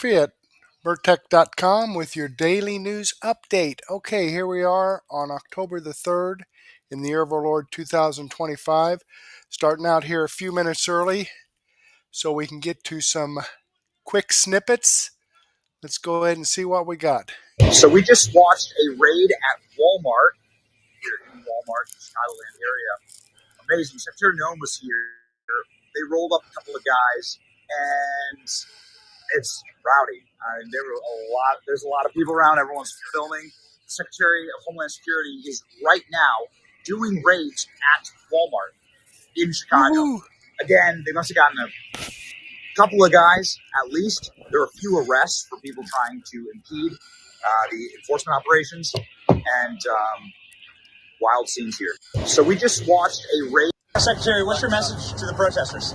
Murphy at Burtech.com with your daily news update. Okay, here we are on October the 3rd in the year of our Lord 2025. Starting out here a few minutes early so we can get to some quick snippets. Let's go ahead and see what we got. So we just watched a raid at Walmart, here in Walmart, in the Chicagoland area. Amazing. Secretary NOOO was here. They rolled up a couple of guys, and it's rowdy. There's a lot of people around. Everyone's filming. The Secretary of Homeland Security is right now doing raids at Walmart in Chicago. Woo-hoo. Again, they must have gotten a couple of guys, at least. There were a few arrests for people trying to impede the enforcement operations, and wild scenes here. So we just watched a raid. Secretary, what's your message to the protesters?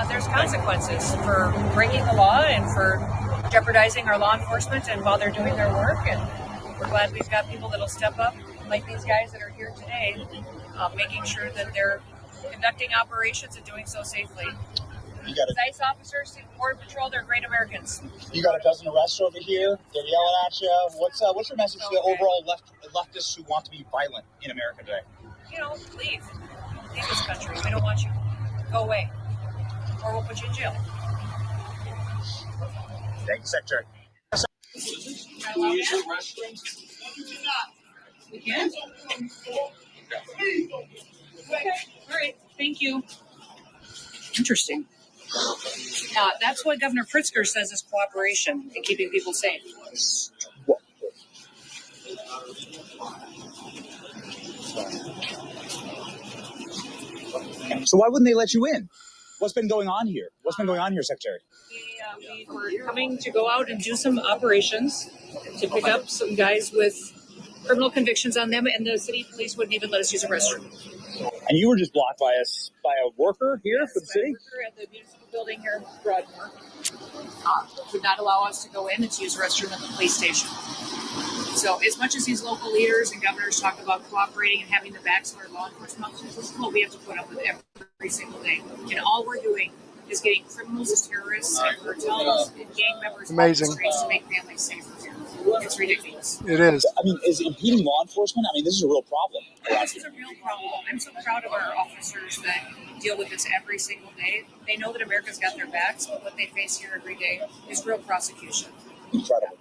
There's consequences for breaking the law and for jeopardizing our law enforcement and while they're doing their work. And we're glad we've got people that'll step up, like these guys that are here today, making sure that they're conducting operations and doing so safely. ICE officers, Border Patrol, they're great Americans. You got a dozen arrests over here. They're yelling at you. What's your message to the overall leftists who want to be violent in America today? Leave. Leave this country. We don't want you. Go away. Or we'll put you in jail. Thank you, Secretary. Can we use the restrooms? We can? Okay. All right. Thank you. Interesting. That's what Governor Pritzker says is cooperation in keeping people safe. So why wouldn't they let you in? What's been going on here? Secretary? We were coming to go out and do some operations to pick up some guys with criminal convictions on them, and the city police wouldn't even let us use a restroom. And you were just blocked by a worker here for the city? A worker at the municipal building here in Broadmoor would not allow us to go in and to use a restroom at the police station. So as much as these local leaders and governors talk about cooperating and having the backs of our law enforcement officers, this is what we have to put up with every single day. And all we're doing is getting criminals and terrorists and cartels and gang members off the streets to make families safer. It's ridiculous. It is. Is impeding law enforcement? This is a real problem. This is a real problem. I'm so proud of our officers that deal with this every single day. They know that America's got their backs, but what they face here every day is real prosecution. Incredible.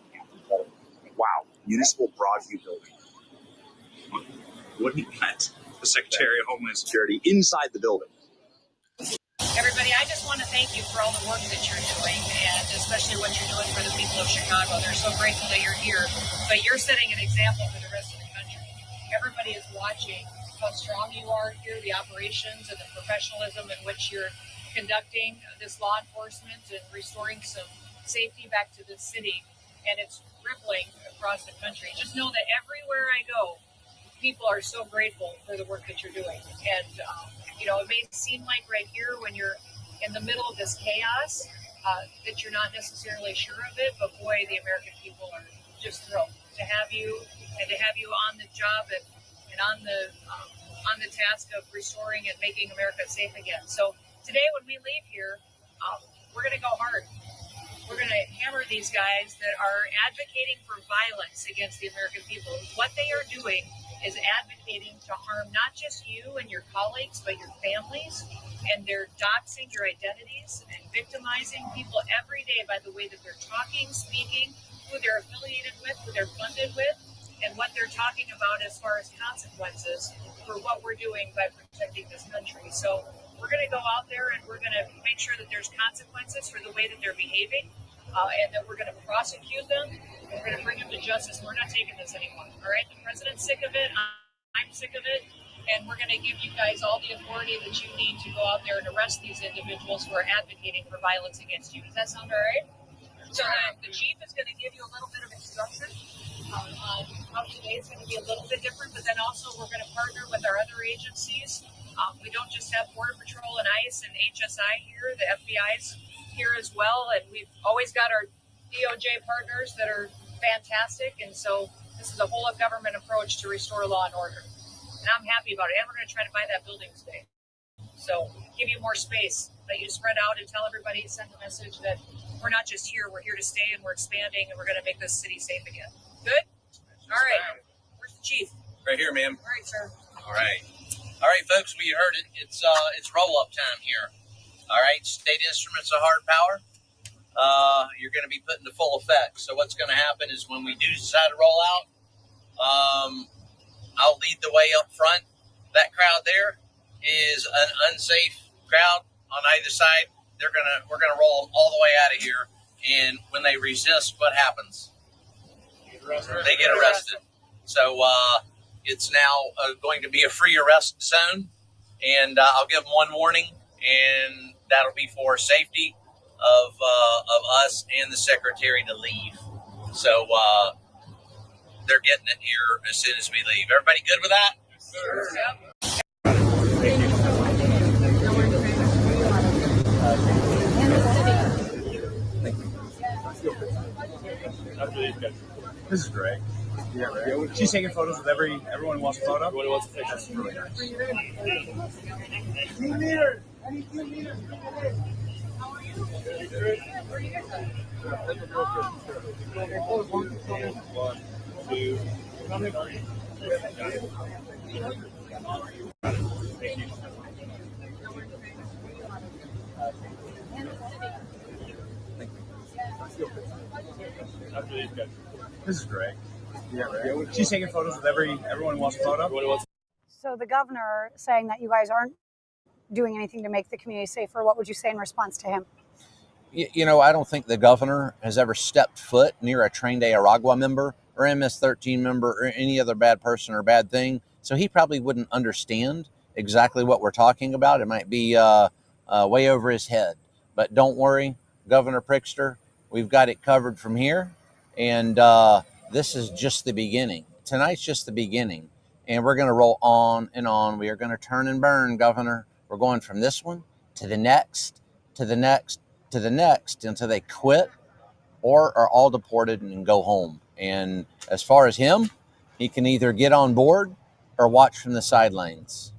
Wow. Municipal Broadview building. Wouldn't let the Secretary of Homeland Security inside the building? Everybody, I just want to thank you for all the work that you're doing, and especially what you're doing for the people of Chicago. They're so grateful that you're here, but you're setting an example for the rest of the country. Everybody is watching how strong you are here, the operations and the professionalism in which you're conducting this law enforcement and restoring some safety back to the city, and it's rippling across the country. Just know that everywhere I go, people are so grateful for the work that you're doing. And, it may seem like right here when you're in the middle of this chaos that you're not necessarily sure of it, but boy, the American people are just thrilled to have you and to have you on the job and on the task of restoring and making America safe again. So today when we leave here, we're going to go hard. We're going to hammer these guys that are advocating for violence against the American people. What they are doing is advocating to harm not just you and your colleagues, but your families. And they're doxing your identities and victimizing people every day by the way that they're talking, speaking, who they're affiliated with, who they're funded with, and what they're talking about as far as consequences for what we're doing by protecting this country. So we're going to go out there and we're going to make sure that there's consequences for the way that they're behaving, and that we're going to prosecute them, and we're going to bring them to justice. We're not taking this anymore. All right? The president's sick of it. I'm sick of it. And we're going to give you guys all the authority that you need to go out there and arrest these individuals who are advocating for violence against you. Does that sound all right? So the chief is going to give you a little bit of instruction on how today is going to be a little bit different, but then also we're going to partner with our other agencies. We don't just have Border Patrol and ICE and HSI here, the FBI's here as well, and we've always got our DOJ partners that are fantastic, and so this is a whole of government approach to restore law and order. And I'm happy about it. And we're going to try to buy that building today. So give you more space, let you spread out and tell everybody, send the message that we're not just here, we're here to stay, and we're expanding, and we're going to make this city safe again. Good? All right. Where's the chief? Right here, ma'am. All right, sir. All right. All right, folks, we heard it. It's roll-up time here. All right, state instruments of hard power. You're going to be put into full effect. So what's going to happen is when we do decide to roll out, I'll lead the way up front. That crowd there is an unsafe crowd on either side. We're gonna roll them all the way out of here. And when they resist, what happens? They get arrested. So it's now going to be a free arrest zone, and I'll give them one warning, and that'll be for safety of us and the secretary to leave. So they're getting it here as soon as we leave. Everybody good with that? Sure. Yep. This is Greg. Yeah, she's taking photos with everyone who wants a photo. Everyone wants a picture. That's really nice. Team leader. Any team leaders? How are you? Good. Where are you guys at? One, two. Thank you. This is Greg. Yeah, she's taking photos with everyone who wants a photo. So the governor saying that you guys aren't doing anything to make the community safer, what would you say in response to him? You know, I don't think the governor has ever stepped foot near a trained Aragua member or MS-13 member or any other bad person or bad thing. So he probably wouldn't understand exactly what we're talking about. It might be way over his head. But don't worry, Governor Prickster, we've got it covered from here. And this is just the beginning. Tonight's just the beginning. And we're going to roll on and on. We are going to turn and burn, Governor. We're going from this one to the next, to the next, to the next, until they quit or are all deported and go home. And as far as him, he can either get on board or watch from the sidelines.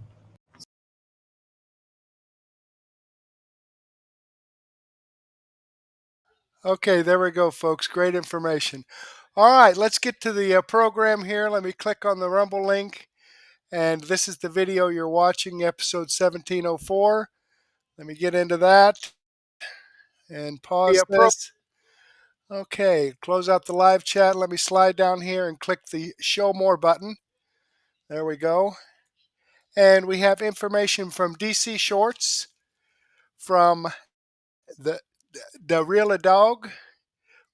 Okay, there we go, folks. Great information. All right, let's get to the program here. Let me click on the Rumble link. And this is the video you're watching, episode 1704. Let me get into that and pause this. Okay, close out the live chat. Let me slide down here and click the Show More button. There we go. And we have information from DC Shorts, from the Real Adogg,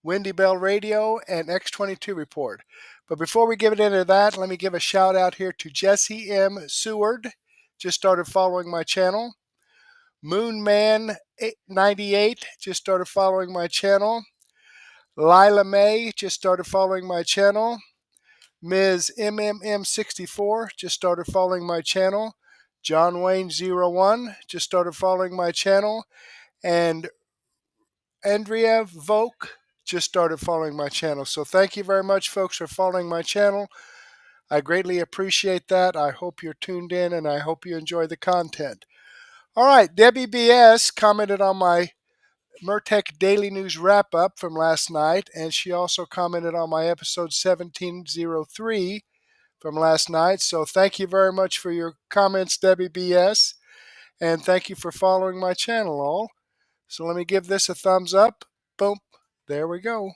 Wendy Bell Radio, and X22 Report. But before we get into that, let me give a shout out here to Jesse M. Seward, just started following my channel. Moonman98 just started following my channel. Lila May just started following my channel. Ms. MMM64 just started following my channel. John Wayne01 just started following my channel. And Andrea Volk just started following my channel. So thank you very much, folks, for following my channel. I greatly appreciate that. I hope you're tuned in, and I hope you enjoy the content. All right, Debbie BS commented on my Mertech Daily News wrap-up from last night, and she also commented on my episode 1703 from last night. So thank you very much for your comments, Debbie BS, and thank you for following my channel, all. So let me give this a thumbs up. Boom. There we go.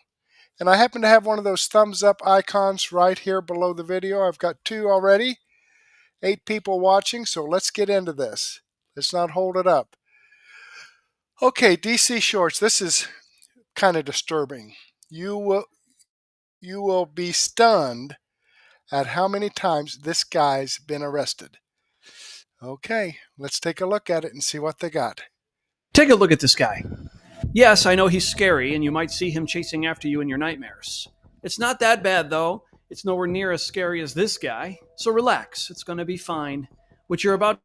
And I happen to have one of those thumbs up icons right here below the video. I've got 2 already. 8 people watching, so let's get into this. Let's not hold it up. Okay, DC Shorts, this is kind of disturbing. You will be stunned at how many times this guy's been arrested. Okay, let's take a look at it and see what they got. Take a look at this guy. Yes, I know he's scary, and you might see him chasing after you in your nightmares. It's not that bad, though. It's nowhere near as scary as this guy. So relax, it's going to be fine. What you're about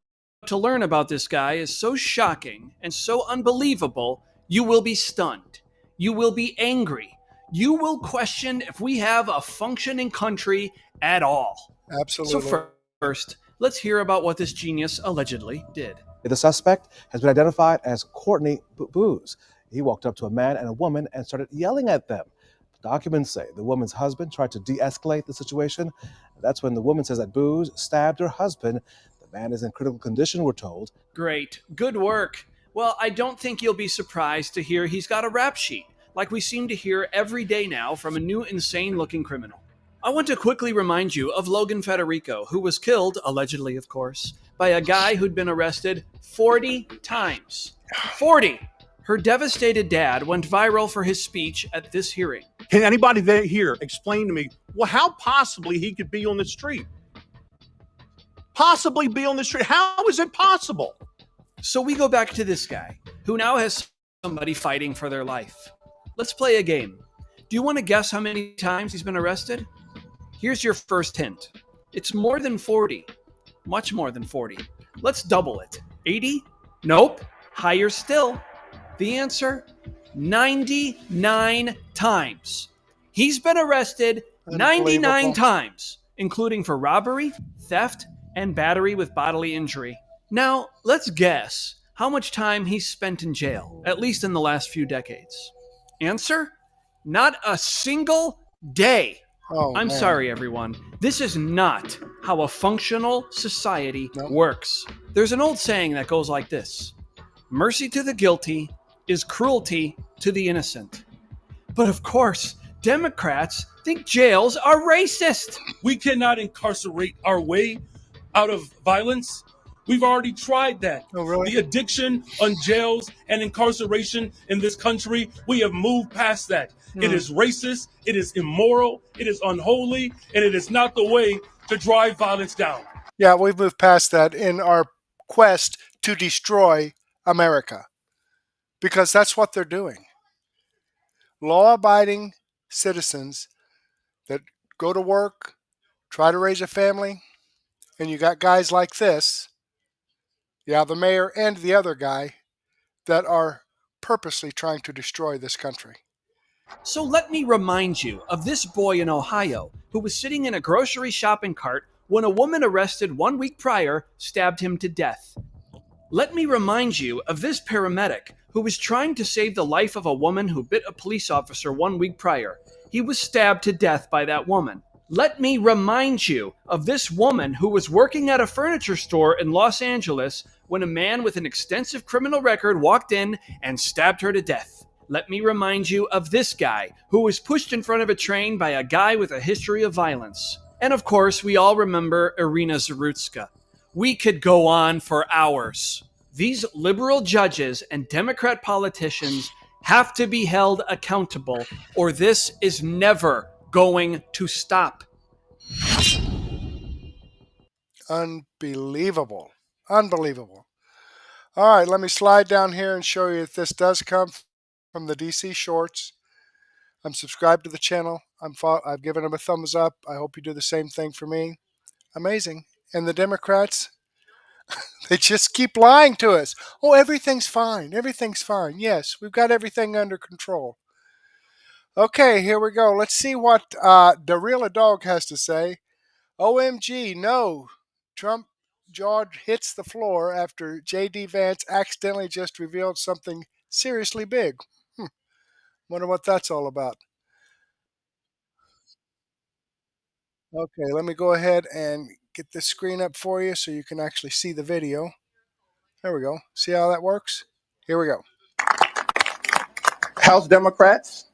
to learn about this guy is so shocking and so unbelievable, you will be stunned. You will be angry. You will question if we have a functioning country at all. Absolutely. So first, let's hear about what this genius allegedly did. The suspect has been identified as Courtney Booz. He walked up to a man and a woman and started yelling at them. Documents say the woman's husband tried to de-escalate the situation. That's when the woman says that Booz stabbed her husband. The man is in critical condition, we're told. Great. Good work. Well, I don't think you'll be surprised to hear he's got a rap sheet, like we seem to hear every day now from a new insane-looking criminal. I want to quickly remind you of Logan Federico, who was killed, allegedly of course, by a guy who'd been arrested 40 times. 40! Her devastated dad went viral for his speech at this hearing. Can anybody there here explain to me, well, how possibly he could be on the street? Possibly be on the street? How is it possible? So we go back to this guy, who now has somebody fighting for their life. Let's play a game. Do you want to guess how many times he's been arrested? Here's your first hint. It's more than 40. Much more than 40. Let's double it. 80? Nope. Higher still. The answer? 99 times. He's been arrested 99 times, including for robbery, theft, and battery with bodily injury. Now, let's guess how much time he's spent in jail, at least in the last few decades. Answer? Not a single day. I'm sorry, everyone. This is not how a functional society works. There's an old saying that goes like this: mercy to the guilty is cruelty to the innocent. But of course, Democrats think jails are racist. We cannot incarcerate our way out of violence. We've already tried that. Oh, really? The addiction on jails and incarceration in this country, we have moved past that. It is racist, it is immoral, it is unholy, and it is not the way to drive violence down. Yeah, we've moved past that in our quest to destroy America, because that's what they're doing. Law-abiding citizens that go to work, try to raise a family, and you got guys like this, the mayor and the other guy, that are purposely trying to destroy this country. So let me remind you of this boy in Ohio who was sitting in a grocery shopping cart when a woman arrested 1 week prior stabbed him to death. Let me remind you of this paramedic who was trying to save the life of a woman who bit a police officer 1 week prior. He was stabbed to death by that woman. Let me remind you of this woman who was working at a furniture store in Los Angeles when a man with an extensive criminal record walked in and stabbed her to death. Let me remind you of this guy who was pushed in front of a train by a guy with a history of violence. And of course, we all remember Irina Zarutska. We could go on for hours. These liberal judges and Democrat politicians have to be held accountable, or this is never going to stop. Unbelievable. Unbelievable. All right, let me slide down here and show you that this does come from the DC Shorts. I'm subscribed to the channel. I've given them a thumbs up. I hope you do the same thing for me. Amazing. And the Democrats, they just keep lying to us. Oh, everything's fine. Everything's fine. Yes, we've got everything under control. Okay, here we go. Let's see what the real Adogg has to say. OMG, no. Trump jaw hits the floor after J.D. Vance accidentally just revealed something seriously big. Wonder what that's all about. Okay, let me go ahead and get this screen up for you so you can actually see the video. There we go. See how that works? Here we go. House Democrats,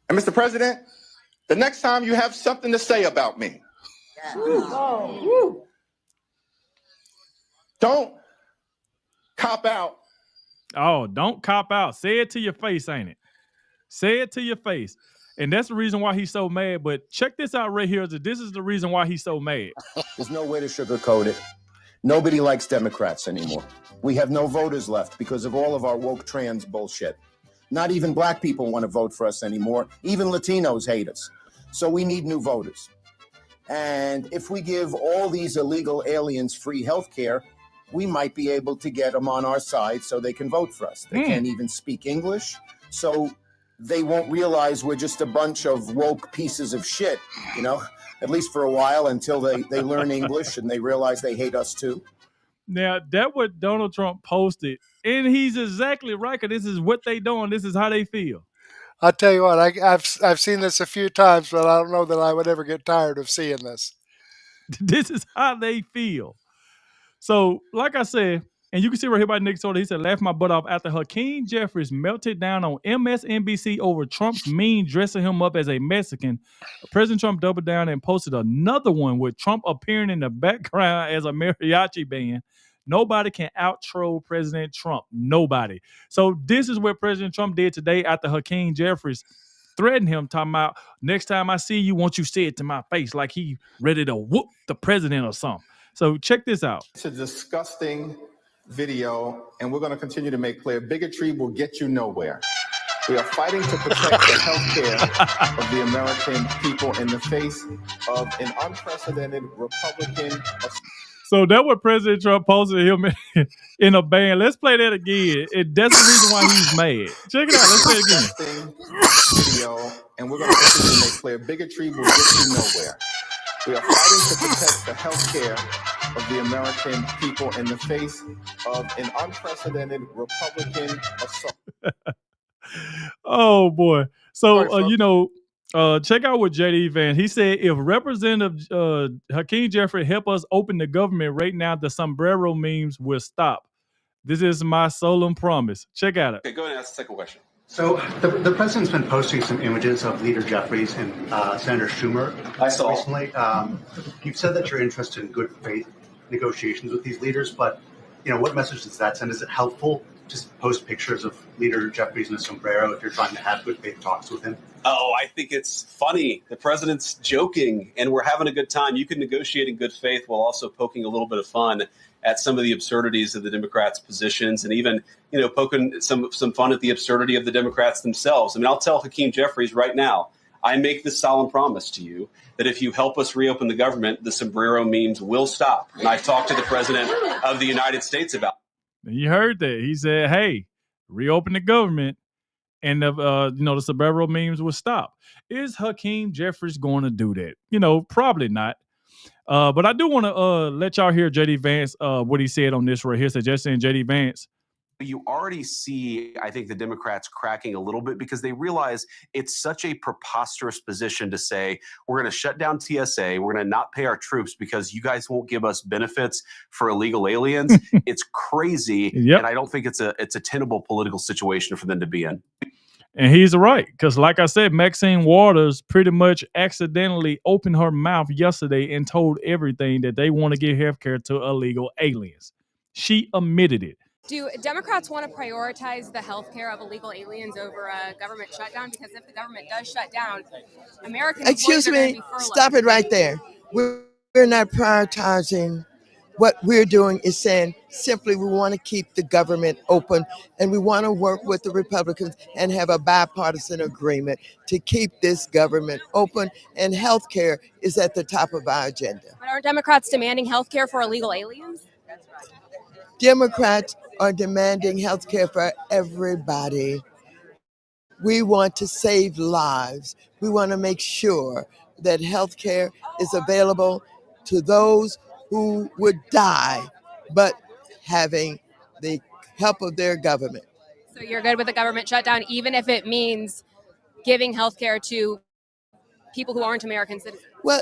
and Mr. President, the next time you have something to say about me, don't cop out. Oh, don't cop out. Say it to your face, ain't it? Say it to your face. And that's the reason why he's so mad. But check this out right here. This is the reason why he's so mad. There's no way to sugarcoat it. Nobody likes Democrats anymore. We have no voters left because of all of our woke trans bullshit. Not even black people want to vote for us anymore. Even Latinos hate us. So we need new voters. And if we give all these illegal aliens free health care, we might be able to get them on our side so they can vote for us. They can't even speak English, so they won't realize we're just a bunch of woke pieces of shit, you know, at least for a while until they learn English and they realize they hate us too. Now, that what Donald Trump posted And he's exactly right, because this is what they doing. This is how they feel. I'll tell you what, I've seen this a few times, but I don't know that I would ever get tired of seeing this. This is how they feel. So, like I said, and you can see right here by Nick Soda, he said, laugh my butt off after Hakeem Jeffries melted down on MSNBC over Trump's meme dressing him up as a Mexican. President Trump doubled down and posted another one with Trump appearing in the background as a mariachi band. Nobody can out-troll President Trump. Nobody. So this is what President Trump did today after Hakeem Jeffries threatened him, talking about, next time I see you, won't you say it to my face, like he ready to whoop the president or something. So check this out. It's a disgusting video, and we're going to continue to make clear bigotry will get you nowhere. We are fighting to protect the health care of the American people in the face of an unprecedented Republican. So that's what President Trump posted him in a band. Let's play that again. That's the reason why he's mad. Check it out. Let's play it again. Video, and we're going to continue to make clear bigotry will get you nowhere. We are fighting to protect the health care of the American people in the face of an unprecedented Republican assault. Oh, boy. So, check out what JD Vance. He said, if Representative Hakeem Jeffries help us open the government right now, the sombrero memes will stop. This is my solemn promise. Check out it. Okay, go ahead and ask the second question. So the president's been posting some images of Leader Jeffries and Senator Schumer. I saw recently. You've said that you're interested in good faith negotiations with these leaders, but what message does that send? Is it helpful to post pictures of Leader Jeffries in a sombrero if you're trying to have good faith talks with him? Oh, I think it's funny. The president's joking, and we're having a good time. You can negotiate in good faith while also poking a little bit of fun at some of the absurdities of the Democrats' positions, and even, poking some fun at the absurdity of the Democrats themselves. I mean, I'll tell Hakeem Jeffries right now, I make this solemn promise to you that if you help us reopen the government, the sombrero memes will stop. And I've talked to the president of the United States about it. You heard that. He said, hey, reopen the government, and the sombrero memes will stop. Is Hakeem Jeffries going to do that? Probably not. But I do want to let y'all hear JD Vance, what he said on this right here. Suggesting JD Vance. You already see, I think, the Democrats cracking a little bit because they realize it's such a preposterous position to say, we're going to shut down TSA, we're going to not pay our troops because you guys won't give us benefits for illegal aliens. It's crazy. Yep. And I don't think it's a tenable political situation for them to be in. And he's right, because like I said, Maxine Waters pretty much accidentally opened her mouth yesterday and told everything that they want to give health care to illegal aliens. She admitted it. Do Democrats want to prioritize the health care of illegal aliens over a government shutdown? Because if the government does shut down, American Excuse me, stop it right there. We're not prioritizing. What we're doing is saying simply we want to keep the government open, and we want to work with the Republicans and have a bipartisan agreement to keep this government open, and health care is at the top of our agenda. But aren't Democrats demanding health care for illegal aliens? Democrats are demanding health care for everybody. We want to save lives. We want to make sure that health care is available to those who would die, but having the help of their government. So you're good with the government shutdown, even if it means giving health care to people who aren't American citizens? Well,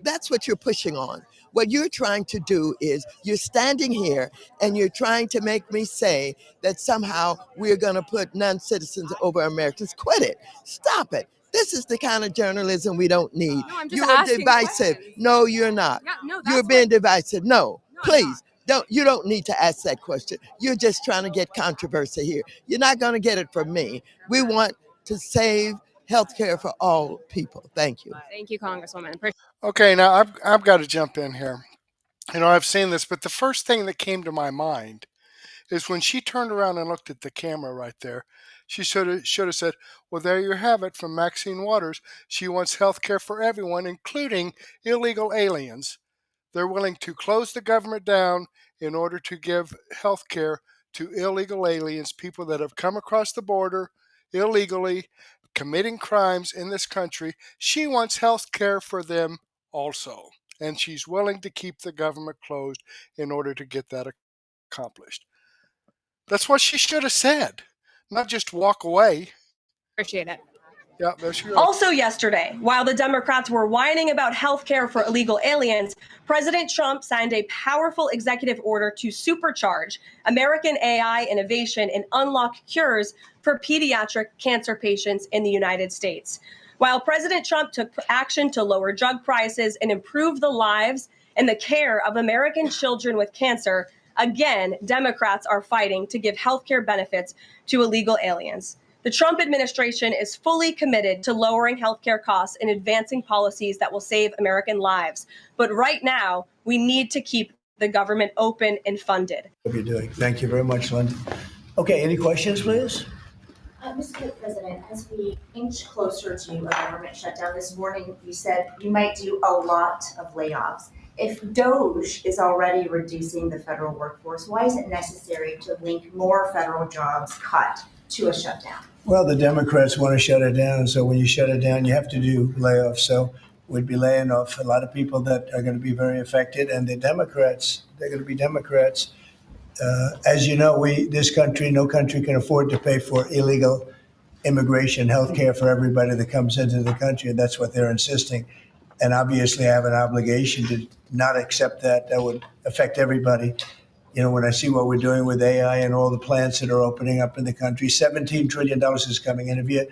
that's what you're pushing on. What you're trying to do is you're standing here and you're trying to make me say that somehow we're going to put non-citizens over Americans. Quit it. Stop it. This is the kind of journalism we don't need. No, I'm just you're asking divisive. questions. No, you're not. Yeah, no, You're being divisive. No, please. You don't need to ask that question. You're just trying to get controversy here. You're not going to get it from me. We want to save health care for all people. Thank you. Thank you, Congresswoman. Okay, now I've got to jump in here. I've seen this, but the first thing that came to my mind is when she turned around and looked at the camera right there, she should have said, well, there you have it from Maxine Waters. She wants health care for everyone, including illegal aliens. They're willing to close the government down in order to give health care to illegal aliens, people that have come across the border illegally, committing crimes in this country. She wants health care for them also, and she's willing to keep the government closed in order to get that accomplished. That's what she should have said, not just walk away. Appreciate it. Yeah, there she goes. Also yesterday, while the Democrats were whining about health care for illegal aliens, President Trump signed a powerful executive order to supercharge American AI innovation and unlock cures for pediatric cancer patients in the United States. While President Trump took action to lower drug prices and improve the lives and the care of American children with cancer, again, Democrats are fighting to give health care benefits to illegal aliens. The Trump administration is fully committed to lowering healthcare costs and advancing policies that will save American lives. But right now, we need to keep the government open and funded. What you're doing. Thank you very much, Linda. Okay, any questions, please? Mr. President, as we inch closer to a government shutdown this morning, you said you might do a lot of layoffs. If DOGE is already reducing the federal workforce, why is it necessary to link more federal jobs cut to a shutdown? Well, the Democrats want to shut it down. So when you shut it down, you have to do layoffs. So we'd be laying off a lot of people that are going to be very affected. And the Democrats, they're going to be Democrats. As you know, this country, no country can afford to pay for illegal immigration, health care for everybody that comes into the country. And that's what they're insisting. And obviously, I have an obligation to not accept that. That would affect everybody. You know, when I see what we're doing with AI and all the plants that are opening up in the country, $17 trillion is coming in. If you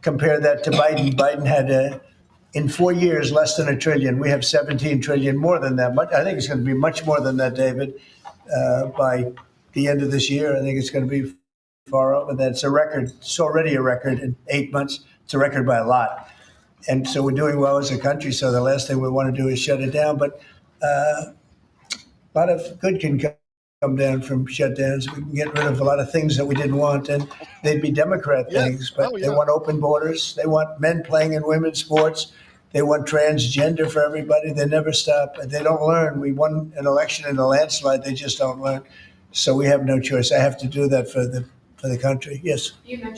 compare that to Biden, Biden had, in 4 years, less than $1 trillion. We have 17 trillion, more than that. I think it's going to be much more than that, David, by the end of this year. I think it's going to be far over that. It's a record. It's already a record in 8 months. It's a record by a lot. And so we're doing well as a country. So the last thing we want to do is shut it down. But a lot of good can come down from shutdowns. We can get rid of a lot of things that we didn't want, and they'd be Democrat things, but they want open borders. They want men playing in women's sports. They want transgender for everybody. They never stop. They don't learn. We won an election in a landslide. They just don't learn. So we have no choice. I have to do that for the country. Yes.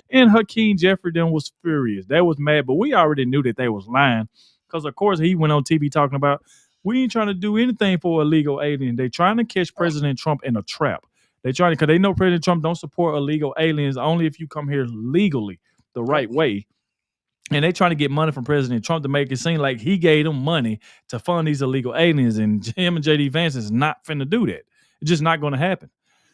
And Hakeem Jeffrey then was furious. They was mad, but we already knew that they was lying because, of course, he went on TV talking about, we ain't trying to do anything for illegal aliens. They trying to catch President Trump in a trap. They trying to, because they know President Trump don't support illegal aliens only if you come here legally the right way. And they trying to get money from President Trump to make it seem like he gave them money to fund these illegal aliens. And him and J.D. Vance is not finna do that. It's just not going to happen.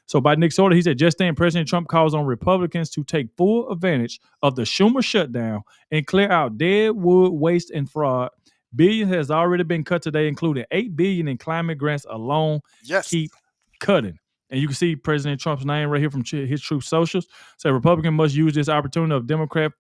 So by Nick's order, he said, just then President Trump calls on Republicans to take full advantage of the Schumer shutdown and clear out dead wood, waste, and fraud. Billions has already been cut today, including $8 billion in climate grants alone. Yes. Keep cutting. And you can see President Trump's name right here from his Truth Socials. So Republicans must use this opportunity of Democrat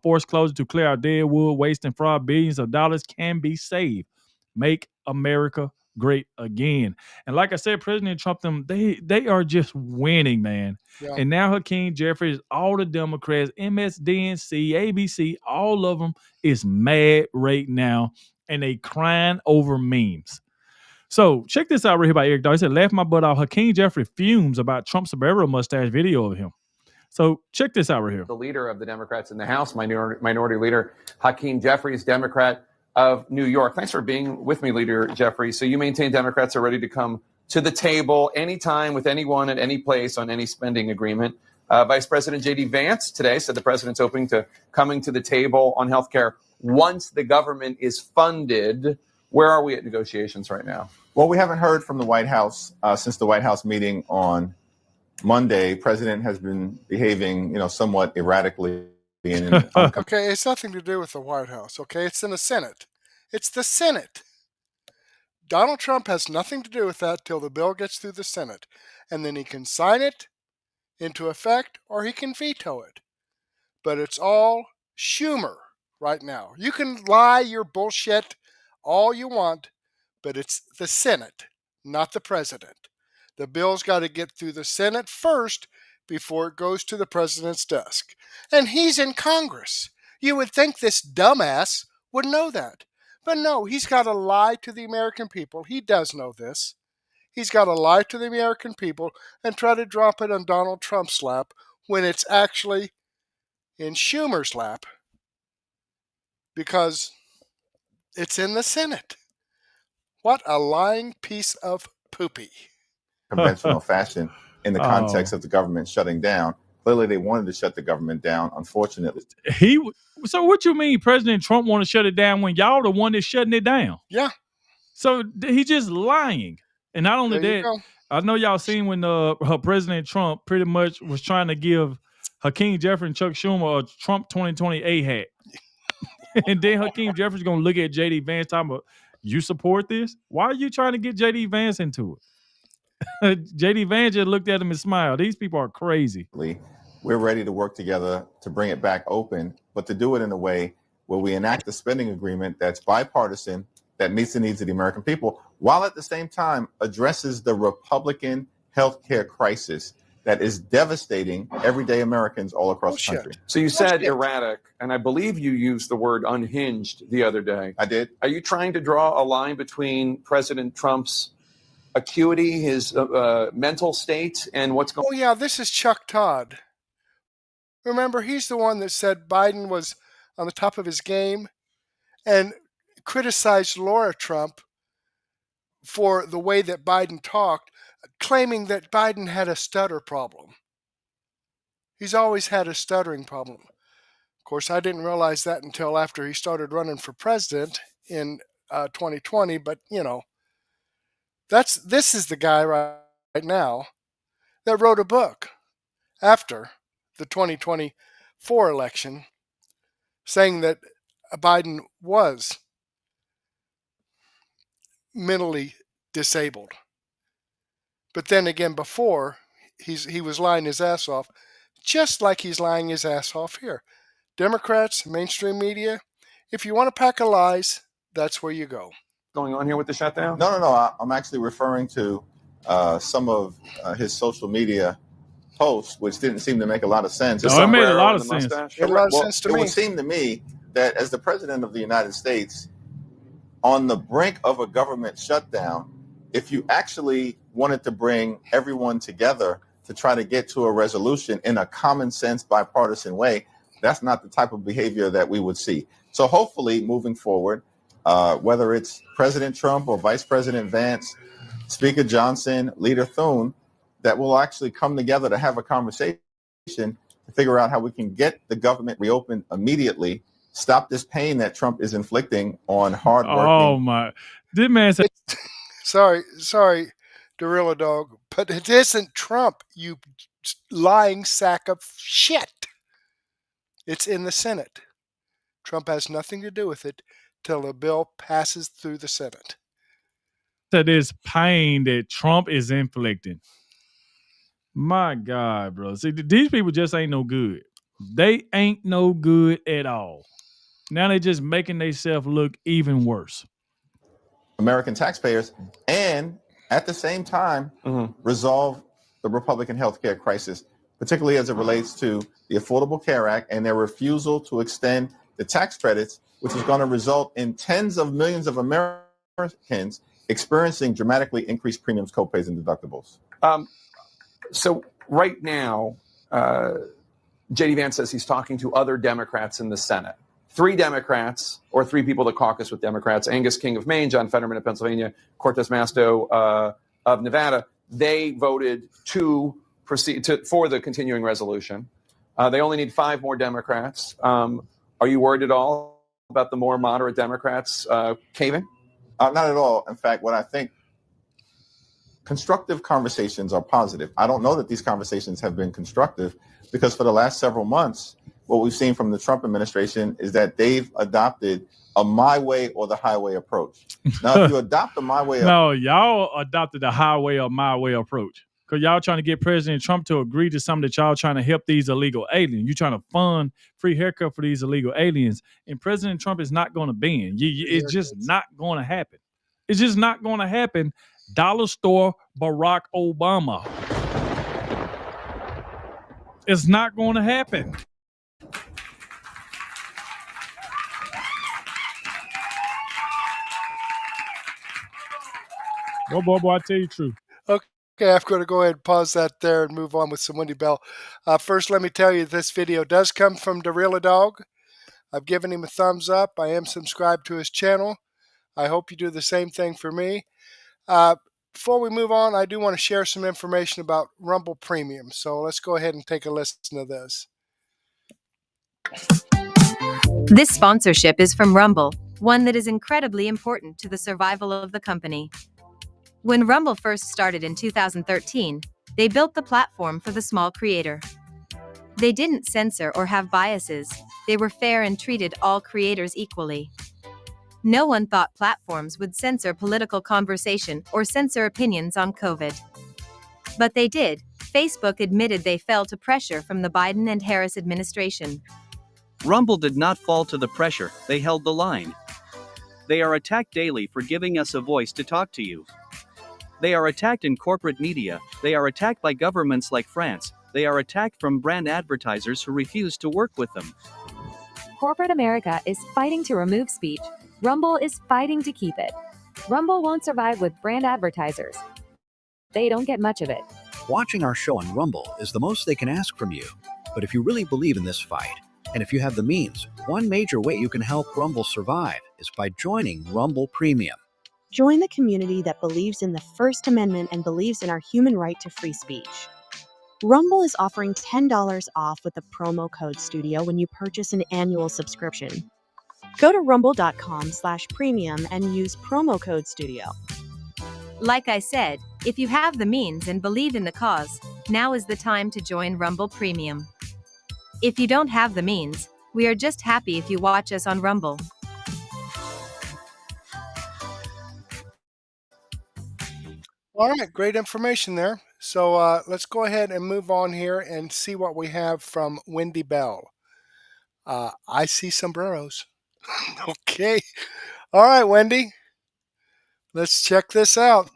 forced closure to clear out dead wood, waste, and fraud. Billions of dollars can be saved. Make America great again. And like I said, President Trump, they are just winning, man. Yeah. And now Hakeem Jeffries, all the Democrats, MSDNC, ABC, all of them is mad right now, and they crying over memes. So check this out right here by Eric Dawg. He said, laugh my butt off. Hakeem Jeffries fumes about Trump's Sombreros mustache video of him. So check this out right here. The leader of the Democrats in the House, minority leader, Hakeem Jeffries, Democrat of New York. Thanks for being with me, Leader Jeffries. So you maintain Democrats are ready to come to the table anytime with anyone at any place on any spending agreement. Vice President J.D. Vance today said the president's open to coming to the table on health care once the government is funded. Where are we at negotiations right now? Well, we haven't heard from the White House since the White House meeting on Monday. President has been behaving, somewhat erratically. Okay, it's nothing to do with the White House, okay? It's in the Senate. It's the Senate. Donald Trump has nothing to do with that till the bill gets through the Senate. And then he can sign it into effect or he can veto it. But it's all Schumer right now. You can lie your bullshit all you want, but it's the Senate, not the president. The bill's got to get through the Senate first before it goes to the president's desk. And he's in Congress. You would think this dumbass would know that. But no, he's got to lie to the American people. He does know this. He's got to lie to the American people and try to drop it on Donald Trump's lap when it's actually in Schumer's lap because it's in the Senate. What a lying piece of poopy. Conventional fashion. in the context of the government shutting down. Clearly, they wanted to shut the government down. Unfortunately, So what you mean President Trump want to shut it down when y'all the one that's shutting it down? Yeah. So he just lying. And not only There you that, go. I know y'all seen when President Trump pretty much was trying to give Hakeem Jeffrey and Chuck Schumer a Trump 2020 A hat. And then Hakeem Jeffrey's going to look at J.D. Vance talking about, you support this? Why are you trying to get J.D. Vance into it? J.D. Vance just looked at him and smiled. These people are crazy. we're ready to work together to bring it back open, but to do it in a way where we enact a spending agreement that's bipartisan, that meets the needs of the American people, while at the same time addresses the Republican healthcare crisis that is devastating everyday Americans all across the country. So you said erratic, and I believe you used the word unhinged the other day. I did. Are you trying to draw a line between President Trump's acuity, his mental state, and what's going on? Oh, yeah, this is Chuck Todd. Remember, he's the one that said Biden was on the top of his game and criticized Laura Trump for the way that Biden talked, claiming that Biden had a stutter problem. He's always had a stuttering problem. Of course, I didn't realize that until after he started running for president in 2020, but, you know, this is the guy right now that wrote a book after the 2024 election saying that Biden was mentally disabled. But then again, before, he was lying his ass off, just like he's lying his ass off here. Democrats, mainstream media, if you want a pack of lies, that's where you go. Going on here with the shutdown? No. I'm actually referring to some of his social media posts, which didn't seem to make a lot of sense. No, it made a lot of sense. Made a lot of sense to me. It would seem to me that as the president of the United States, on the brink of a government shutdown, if you actually wanted to bring everyone together to try to get to a resolution in a common sense, bipartisan way, that's not the type of behavior that we would see. So hopefully moving forward, whether it's President Trump or Vice President Vance, Speaker Johnson, Leader Thune, that will actually come together to have a conversation to figure out how we can get the government reopened immediately, stop this pain that Trump is inflicting on hardworking. Oh my! This man said, Sorry, Gorilla Dog, but it isn't Trump, you lying sack of shit. It's in the Senate. Trump has nothing to do with it till the bill passes through the Senate. to this pain that Trump is inflicting. My God, bro. See, these people just ain't no good. They ain't no good at all. Now they just making themselves look even worse. American taxpayers, and at the same time, resolve the Republican healthcare crisis, particularly as it relates to the Affordable Care Act and their refusal to extend the tax credits, which is going to result in tens of millions of Americans experiencing dramatically increased premiums, copays, and deductibles. So right now, J.D. Vance says he's talking to other Democrats in the Senate. 3 Democrats, or 3 people that caucus with Democrats, Angus King of Maine, John Fetterman of Pennsylvania, Cortez Masto of Nevada, they voted to proceed for the continuing resolution. They only need 5 more Democrats. Are you worried at all about the more moderate Democrats caving? Not at all. In fact, what I think, constructive conversations are positive. I don't know that these conversations have been constructive because for the last several months, what we've seen from the Trump administration is that they've adopted a my way or the highway approach. Now, if you adopt the my way, No, y'all adopted the highway or my way approach. Because y'all trying to get President Trump to agree to something that y'all trying to help these illegal aliens. You trying to fund free haircut for these illegal aliens. And President Trump is not going to bend. It's just not going to happen. It's just not going to happen. Dollar store Barack Obama. It's not going to happen. Boy, I tell you the truth. Okay, I'm going to go ahead and pause that there and move on with some Wendy Bell. First, let me tell you, this video does come from Gorilla Dog. I've given him a thumbs up. I am subscribed to his channel. I hope you do the same thing for me. before we move on, I do want to share some information about Rumble Premium. So let's go ahead and take a listen to this. This sponsorship is from Rumble, one that is incredibly important to the survival of the company. When Rumble first started in 2013, they built the platform for the small creator. They didn't censor or have biases. They were fair and treated all creators equally. No one thought platforms would censor political conversation or censor opinions on COVID. But they did. Facebook admitted they fell to pressure from the Biden and Harris administration. Rumble did not fall to the pressure, they held the line. They are attacked daily for giving us a voice to talk to you. They are attacked in corporate media, they are attacked by governments like France, they are attacked from brand advertisers who refuse to work with them. Corporate America is fighting to remove speech. Rumble is fighting to keep it. Rumble won't survive with brand advertisers. They don't get much of it. Watching our show on Rumble is the most they can ask from you. But if you really believe in this fight, and if you have the means, one major way you can help Rumble survive is by joining Rumble Premium. Join the community that believes in the First Amendment and believes in our human right to free speech. Rumble is offering $10 off with the promo code STUDIO when you purchase an annual subscription. Go to rumble.com/premium and use promo code STUDIO. Like I said, if you have the means and believe in the cause, now is the time to join Rumble Premium. If you don't have the means, we are just happy if you watch us on Rumble. All right, great information there. So let's go ahead and move on here and see what we have from Wendy Bell. I see sombreros. Okay. All right, Wendy. Let's check this out.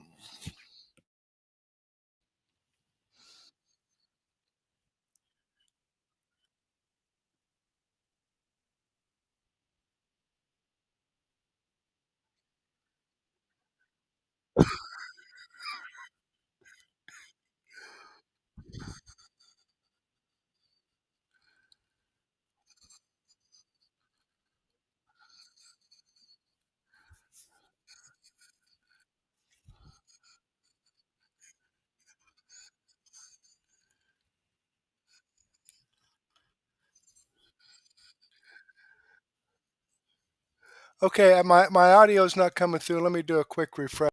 Okay, my audio is not coming through. Let me do a quick refresh.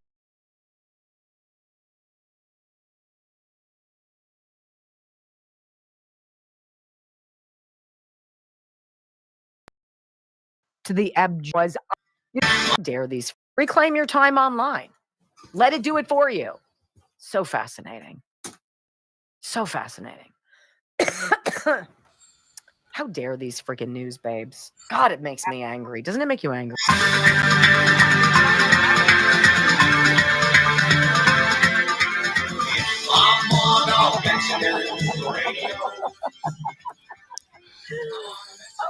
To the was, how dare these reclaim your time online. Let it do it for you. So fascinating. So fascinating. How dare these freaking news babes? God, it makes me angry. Doesn't it make you angry? Oh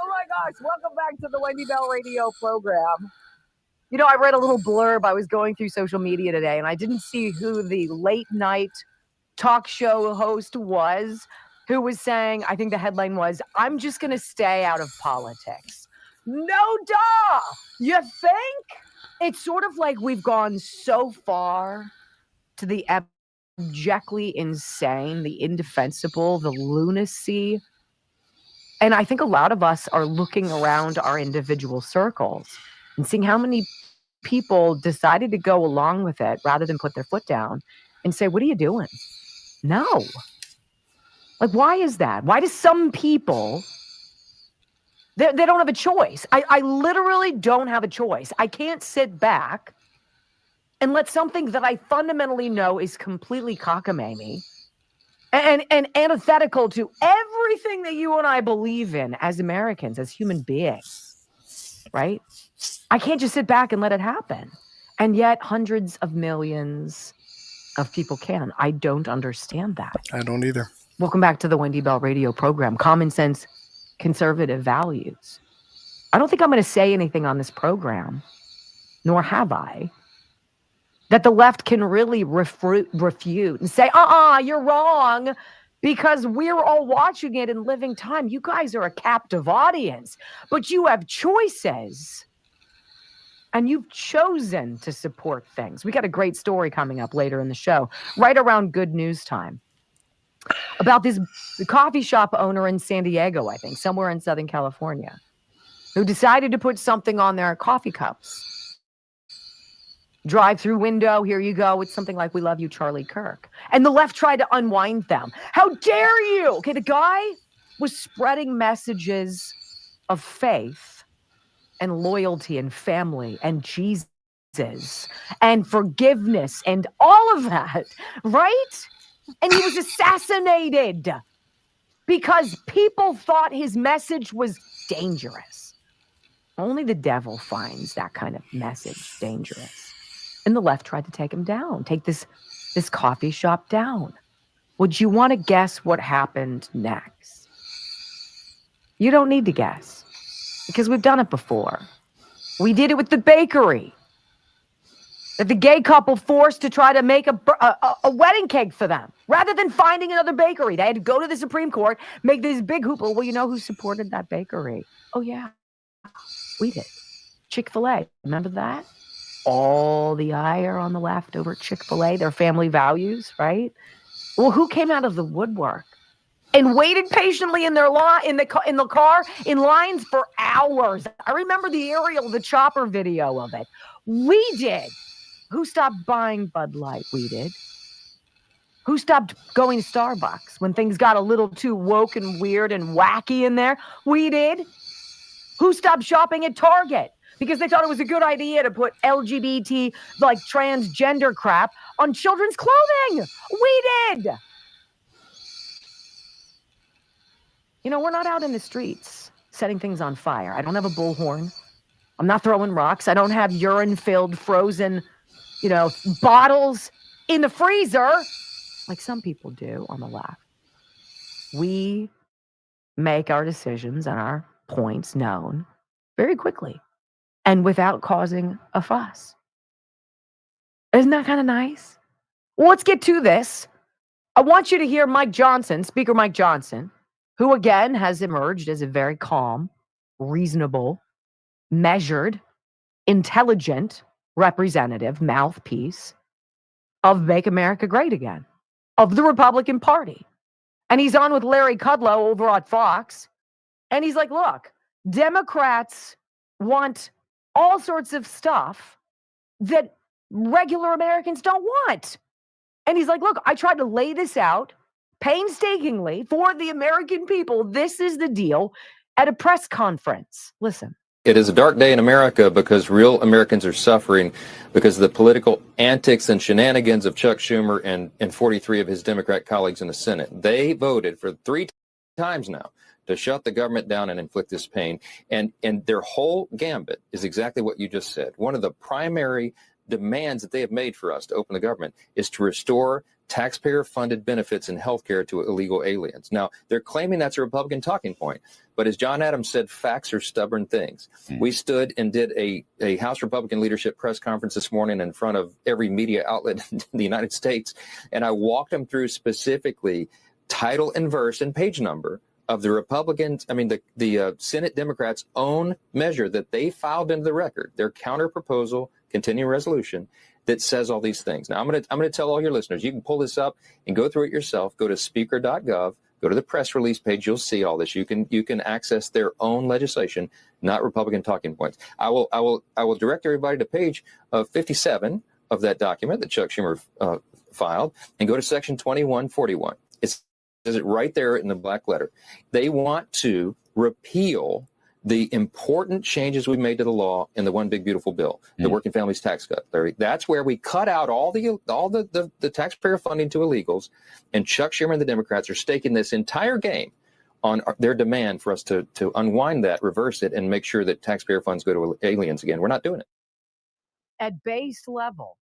my gosh, welcome back to the Wendy Bell Radio program. You know, I read a little blurb. I was going through social media today, and I didn't see who the late night talk show host was, who was saying, I think the headline was, I'm just going to stay out of politics. No duh! You think? It's sort of like we've gone so far to the abjectly insane, the indefensible, the lunacy. And I think a lot of us are looking around our individual circles and seeing how many people decided to go along with it rather than put their foot down and say, what are you doing? No. Like, why is that? Why do some people, they don't have a choice? I literally don't have a choice. I can't sit back and let something that I fundamentally know is completely cockamamie and antithetical to everything that you and I believe in as Americans, as human beings, right? I can't just sit back and let it happen. And yet hundreds of millions of people can. I don't understand that. I don't either. Welcome back to the Wendy Bell Radio program. Common sense, conservative values. I don't think I'm going to say anything on this program, nor have I, that the left can really refute and say, you're wrong, because we're all watching it in living time. You guys are a captive audience, but you have choices. And you've chosen to support things. We got a great story coming up later in the show, right around good news time, about this coffee shop owner in San Diego, I think, somewhere in Southern California, who decided to put something on their coffee cups. Drive-through window, here you go. It's something like, "We love you, Charlie Kirk." And the left tried to unwind them. How dare you? Okay, the guy was spreading messages of faith and loyalty and family and Jesus and forgiveness and all of that, right? And he was assassinated because people thought his message was dangerous. Only the devil finds that kind of message dangerous. And the left tried to take him down, take this coffee shop down. Would you want to guess what happened next? You don't need to guess, because we've done it before. We did it with the bakery that the gay couple forced to try to make a wedding cake for them. Rather than finding another bakery, they had to go to the Supreme Court, make this big hoopla. Well, you know who supported that bakery? Oh, yeah, we did. Chick-fil-A. Remember that? All the ire on the left over Chick-fil-A, their family values, right? Well, who came out of the woodwork and waited patiently in the car in lines for hours? I remember the aerial, the chopper video of it. We did. Who stopped buying Bud Light? We did. Who stopped going to Starbucks when things got a little too woke and weird and wacky in there? We did. Who stopped shopping at Target because they thought it was a good idea to put LGBT, like transgender crap on children's clothing? We did. You know, we're not out in the streets setting things on fire. I don't have a bullhorn. I'm not throwing rocks. I don't have urine-filled, frozen, bottles in the freezer like some people do on the left. We make our decisions and our points known very quickly and without causing a fuss. Isn't that kind of nice? Well, let's get to this. I want you to hear Speaker Mike Johnson, who again has emerged as a very calm, reasonable, measured, intelligent representative, mouthpiece of Make America Great Again, of the Republican Party. And he's on with Larry Kudlow over at Fox. And he's like, look, Democrats want all sorts of stuff that regular Americans don't want. And he's like, look, I tried to lay this out painstakingly for the American people. This is the deal at a press conference. Listen. It is a dark day in America because real Americans are suffering because of the political antics and shenanigans of Chuck Schumer and 43 of his Democrat colleagues in the Senate. They voted for 3 times now to shut the government down and inflict this pain. And their whole gambit is exactly what you just said. One of the primary demands that they have made for us to open the government is to restore taxpayer-funded benefits in healthcare to illegal aliens. Now, they're claiming that's a Republican talking point. But as John Adams said, facts are stubborn things. We stood and did a House Republican leadership press conference this morning in front of every media outlet in the United States. And I walked them through specifically title and verse and page number of the Republicans, the Senate Democrats' own measure that they filed into the record, their counter proposal, continuing resolution, that says all these things. Now, I'm going to tell all your listeners, you can pull this up and go through it yourself. Go to speaker.gov, go to the press release page. You'll see all this. You can access their own legislation, not Republican talking points. I will direct everybody to page 57 of that document that Chuck Schumer filed, and go to section 2141. It says it right there in the black letter. They want to repeal the important changes we made to the law in the One Big Beautiful Bill, the Working Families Tax Cut, Larry. That's where we cut out all the taxpayer funding to illegals, and Chuck Schumer and the Democrats are staking this entire game on their demand for us to unwind that, reverse it, and make sure that taxpayer funds go to aliens again. We're not doing it. At base level,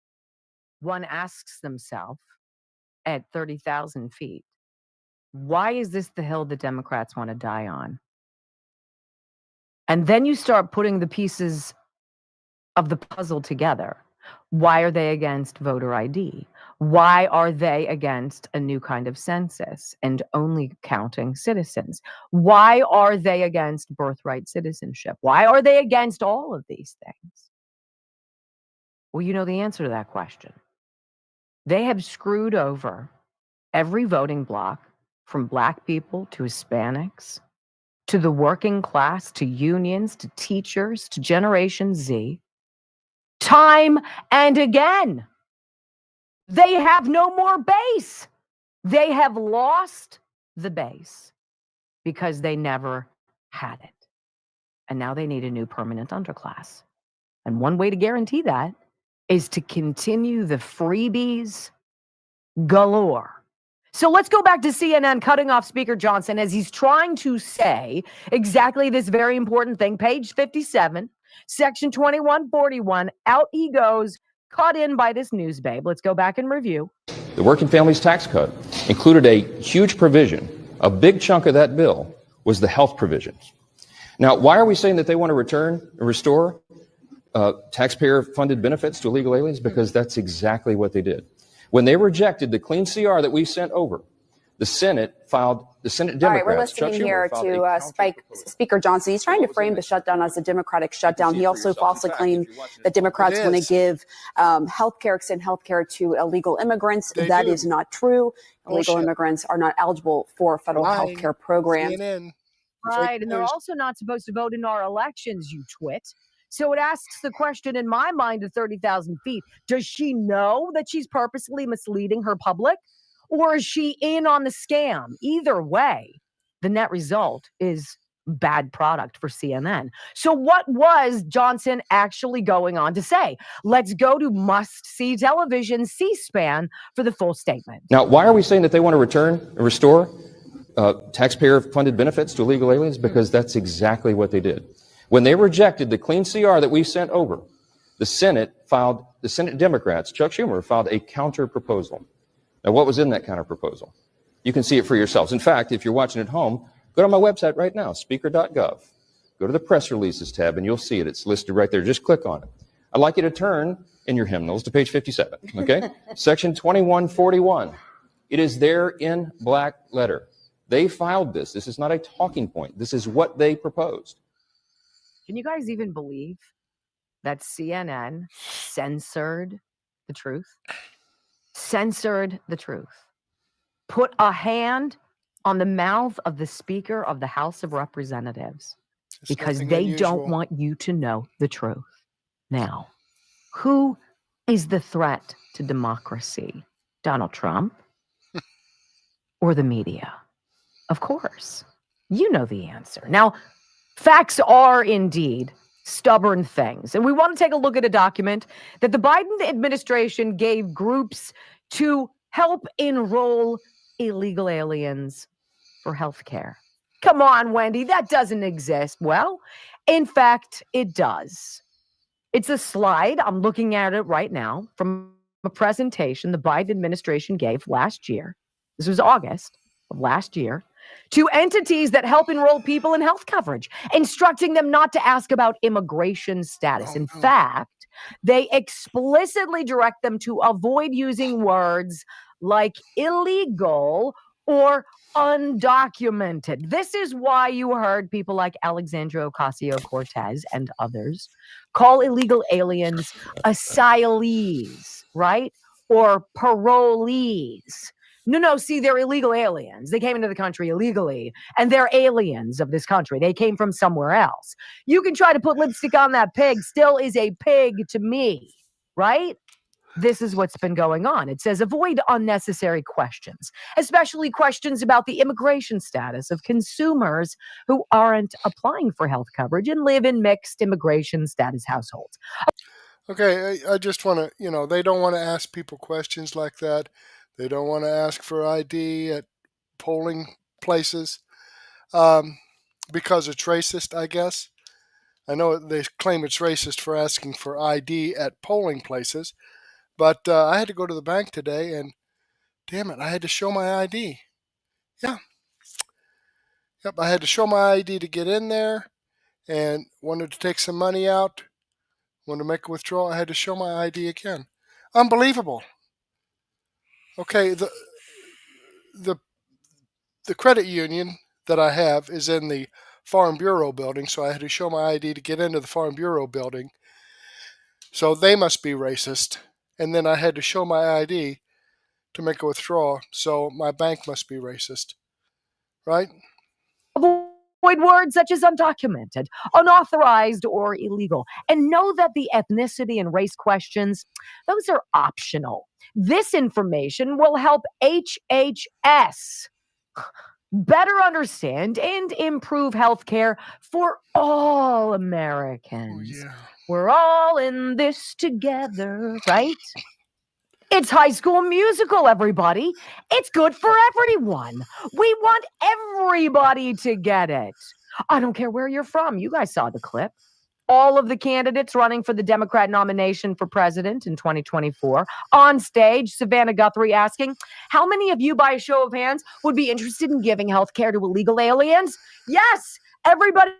one asks themselves at 30,000 feet, why is this the hill the Democrats want to die on? And then you start putting the pieces of the puzzle together. Why are they against voter ID? Why are they against a new kind of census and only counting citizens? Why are they against birthright citizenship? Why are they against all of these things? Well, you know the answer to that question. They have screwed over every voting bloc, from Black people to Hispanics, to the working class, to unions, to teachers, to Generation Z, time and again. They have no more base. They have lost the base because they never had it. And now they need a new permanent underclass. And one way to guarantee that is to continue the freebies galore. So let's go back to CNN cutting off Speaker Johnson as he's trying to say exactly this very important thing. Page 57, section 2141, out he goes, cut in by this news babe. Let's go back and review. The Working Families Tax Code included a huge provision. A big chunk of that bill was the health provisions. Now, why are we saying that they want to return and restore taxpayer-funded benefits to illegal aliens? Because that's exactly what they did. When they rejected the clean CR that we sent over, the Senate Democrats. All right, we're listening here to Speaker Johnson. He's trying to frame the shutdown as a Democratic shutdown. He also falsely claimed that Democrats want to give extend health care to illegal immigrants. That is not true. Illegal immigrants are not eligible for federal health care programs. Right, and they're also not supposed to vote in our elections, you twit. So it asks the question in my mind at 30,000 feet, does she know that she's purposely misleading her public? Or is she in on the scam? Either way, the net result is bad product for CNN. So what was Johnson actually going on to say? Let's go to must-see television, C-SPAN, for the full statement. Now, why are we saying that they want to return and restore taxpayer-funded benefits to illegal aliens? Because that's exactly what they did. When they rejected the clean CR that we sent over, the Senate Democrats, Chuck Schumer, filed a counter proposal. Now, what was in that counter proposal? You can see it for yourselves. In fact, if you're watching at home, go to my website right now, speaker.gov. Go to the press releases tab and you'll see it. It's listed right there. Just click on it. I'd like you to turn in your hymnals to page 57, okay? Section 2141. It is there in black letter. They filed this. This is not a talking point. This is what they proposed. Can you guys even believe that CNN censored the truth? Censored the truth. Put a hand on the mouth of the Speaker of the House of Representatives because they don't want you to know the truth. Now, who is the threat to democracy? Donald Trump or the media? Of course. You know the answer. Now, facts are indeed stubborn things. And we want to take a look at a document that the Biden administration gave groups to help enroll illegal aliens for health care. Come on, Wendy, that doesn't exist. Well, in fact, it does. It's a slide. I'm looking at it right now from a presentation the Biden administration gave last year. This was August of last year. To entities that help enroll people in health coverage, instructing them not to ask about immigration status. In fact, they explicitly direct them to avoid using words like illegal or undocumented. This is why you heard people like Alexandria Ocasio-Cortez and others call illegal aliens asylees, right? Or parolees. No, see, they're illegal aliens. They came into the country illegally, and they're aliens of this country. They came from somewhere else. You can try to put lipstick on that pig, still is a pig to me, right? This is what's been going on. It says avoid unnecessary questions, especially questions about the immigration status of consumers who aren't applying for health coverage and live in mixed immigration status households. Okay, I just want to, they don't want to ask people questions like that. They don't want to ask for ID at polling places because it's racist, I guess. I know they claim it's racist for asking for ID at polling places, but I had to go to the bank today and, damn it, I had to show my ID. Yeah. Yep, I had to show my ID to get in there and wanted to take some money out, wanted to make a withdrawal. I had to show my ID again. Unbelievable. Okay, the credit union that I have is in the Farm Bureau building, so I had to show my ID to get into the Farm Bureau building. So they must be racist. And then I had to show my ID to make a withdrawal. So my bank must be racist. Right? Avoid words such as undocumented, unauthorized, or illegal. And know that the ethnicity and race questions, those are optional. This information will help HHS better understand and improve healthcare for all Americans. Oh, yeah. We're all in this together, right? It's High School Musical, everybody. It's good for everyone. We want everybody to get it. I don't care where you're from. You guys saw the clip. All of the candidates running for the Democrat nomination for president in 2024. On stage, Savannah Guthrie asking, how many of you, by a show of hands, would be interested in giving health care to illegal aliens? Yes, everybody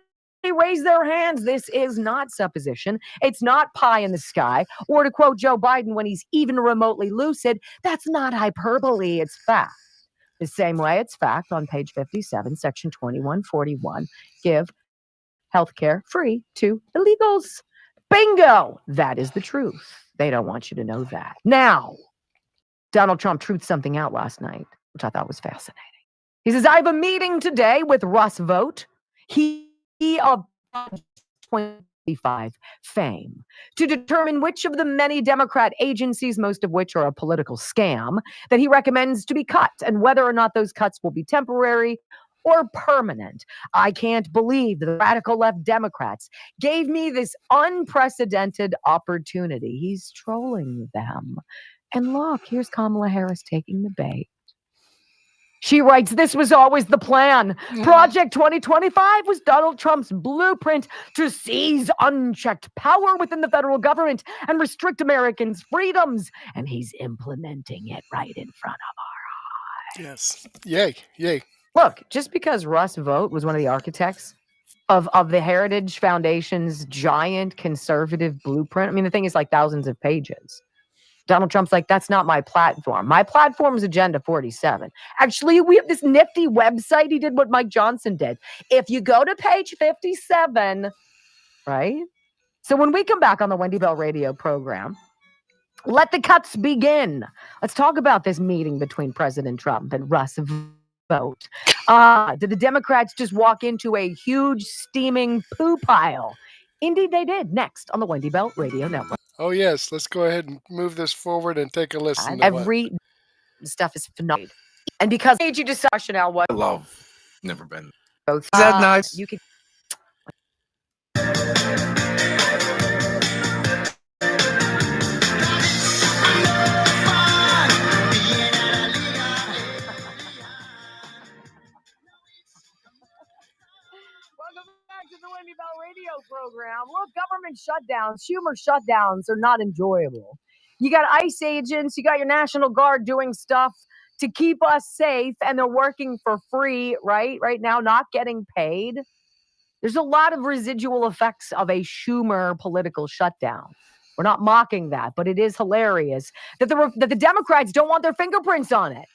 raise their hands. This is not supposition. It's not pie in the sky. Or to quote Joe Biden when he's even remotely lucid, that's not hyperbole, it's fact. The same way it's fact on page 57, section 2141. Give healthcare free to illegals. Bingo! That is the truth. They don't want you to know that. Now, Donald Trump truthed something out last night, which I thought was fascinating. He says, I have a meeting today with Russ Vought. He of 25 fame to determine which of the many Democrat agencies, most of which are a political scam, that he recommends to be cut and whether or not those cuts will be temporary or permanent. I can't believe the radical left Democrats gave me this unprecedented opportunity. He's trolling them. And look, here's Kamala Harris taking the bait. She writes, this was always the plan. Project 2025 was Donald Trump's blueprint to seize unchecked power within the federal government and restrict Americans' freedoms. And he's implementing it right in front of our eyes. Yes. Yay. Look, just because Russ Vought was one of the architects of the Heritage Foundation's giant conservative blueprint, I mean, the thing is like thousands of pages. Donald Trump's like, that's not my platform. My platform is Agenda 47. Actually, we have this nifty website. He did what Mike Johnson did. If you go to page 57, right? So when we come back on the Wendy Bell Radio program, let the cuts begin. Let's talk about this meeting between President Trump and Russ Vought. Did the Democrats just walk into a huge steaming poo pile? Indeed, they did. Next on the Wendy Bell Radio Network. Oh, yes. Let's go ahead and move this forward and take a listen. Every stuff is phenomenal. And because I need you to discussion now what love never been. Both, Is that nice? You can. To the Wendy Bell Radio program. Look, government shutdowns, Schumer shutdowns are not enjoyable. You got ICE agents, you got your National Guard doing stuff to keep us safe, and they're working for free, right now, not getting paid. There's a lot of residual effects of a Schumer political shutdown. We're not mocking that, but it is hilarious that the Democrats don't want their fingerprints on it.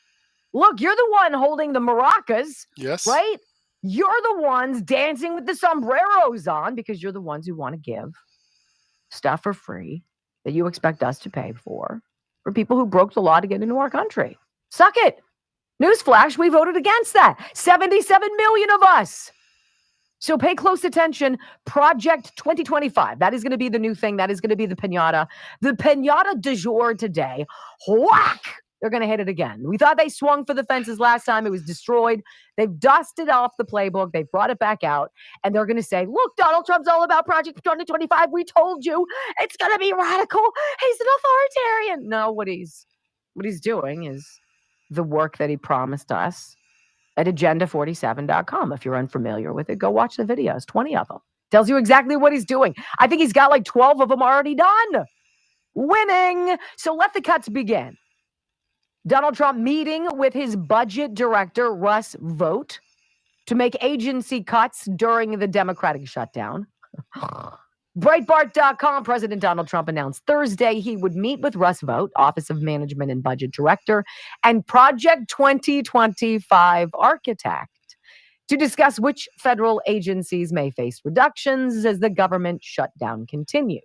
Look, you're the one holding the maracas, yes, right? You're the ones dancing with the sombreros on because you're the ones who want to give stuff for free that you expect us to pay for people who broke the law to get into our country. Suck it. Newsflash, we voted against that. 77 million of us. So pay close attention. Project 2025. That is going to be the new thing. That is going to be the piñata. The piñata du jour today. Whack! They're going to hit it again. We thought they swung for the fences last time. It was destroyed. They've dusted off the playbook. They've brought it back out. And they're going to say, look, Donald Trump's all about Project 2025. We told you it's going to be radical. He's an authoritarian. No, what he's doing is the work that he promised us at agenda47.com. If you're unfamiliar with it, go watch the videos, 20 of them. Tells you exactly what he's doing. I think he's got like 12 of them already done. Winning. So let the cuts begin. Donald Trump meeting with his budget director, Russ Vought, to make agency cuts during the Democratic shutdown. Breitbart.com, President Donald Trump announced Thursday he would meet with Russ Vought, Office of Management and Budget Director, and Project 2025 architect to discuss which federal agencies may face reductions as the government shutdown continues.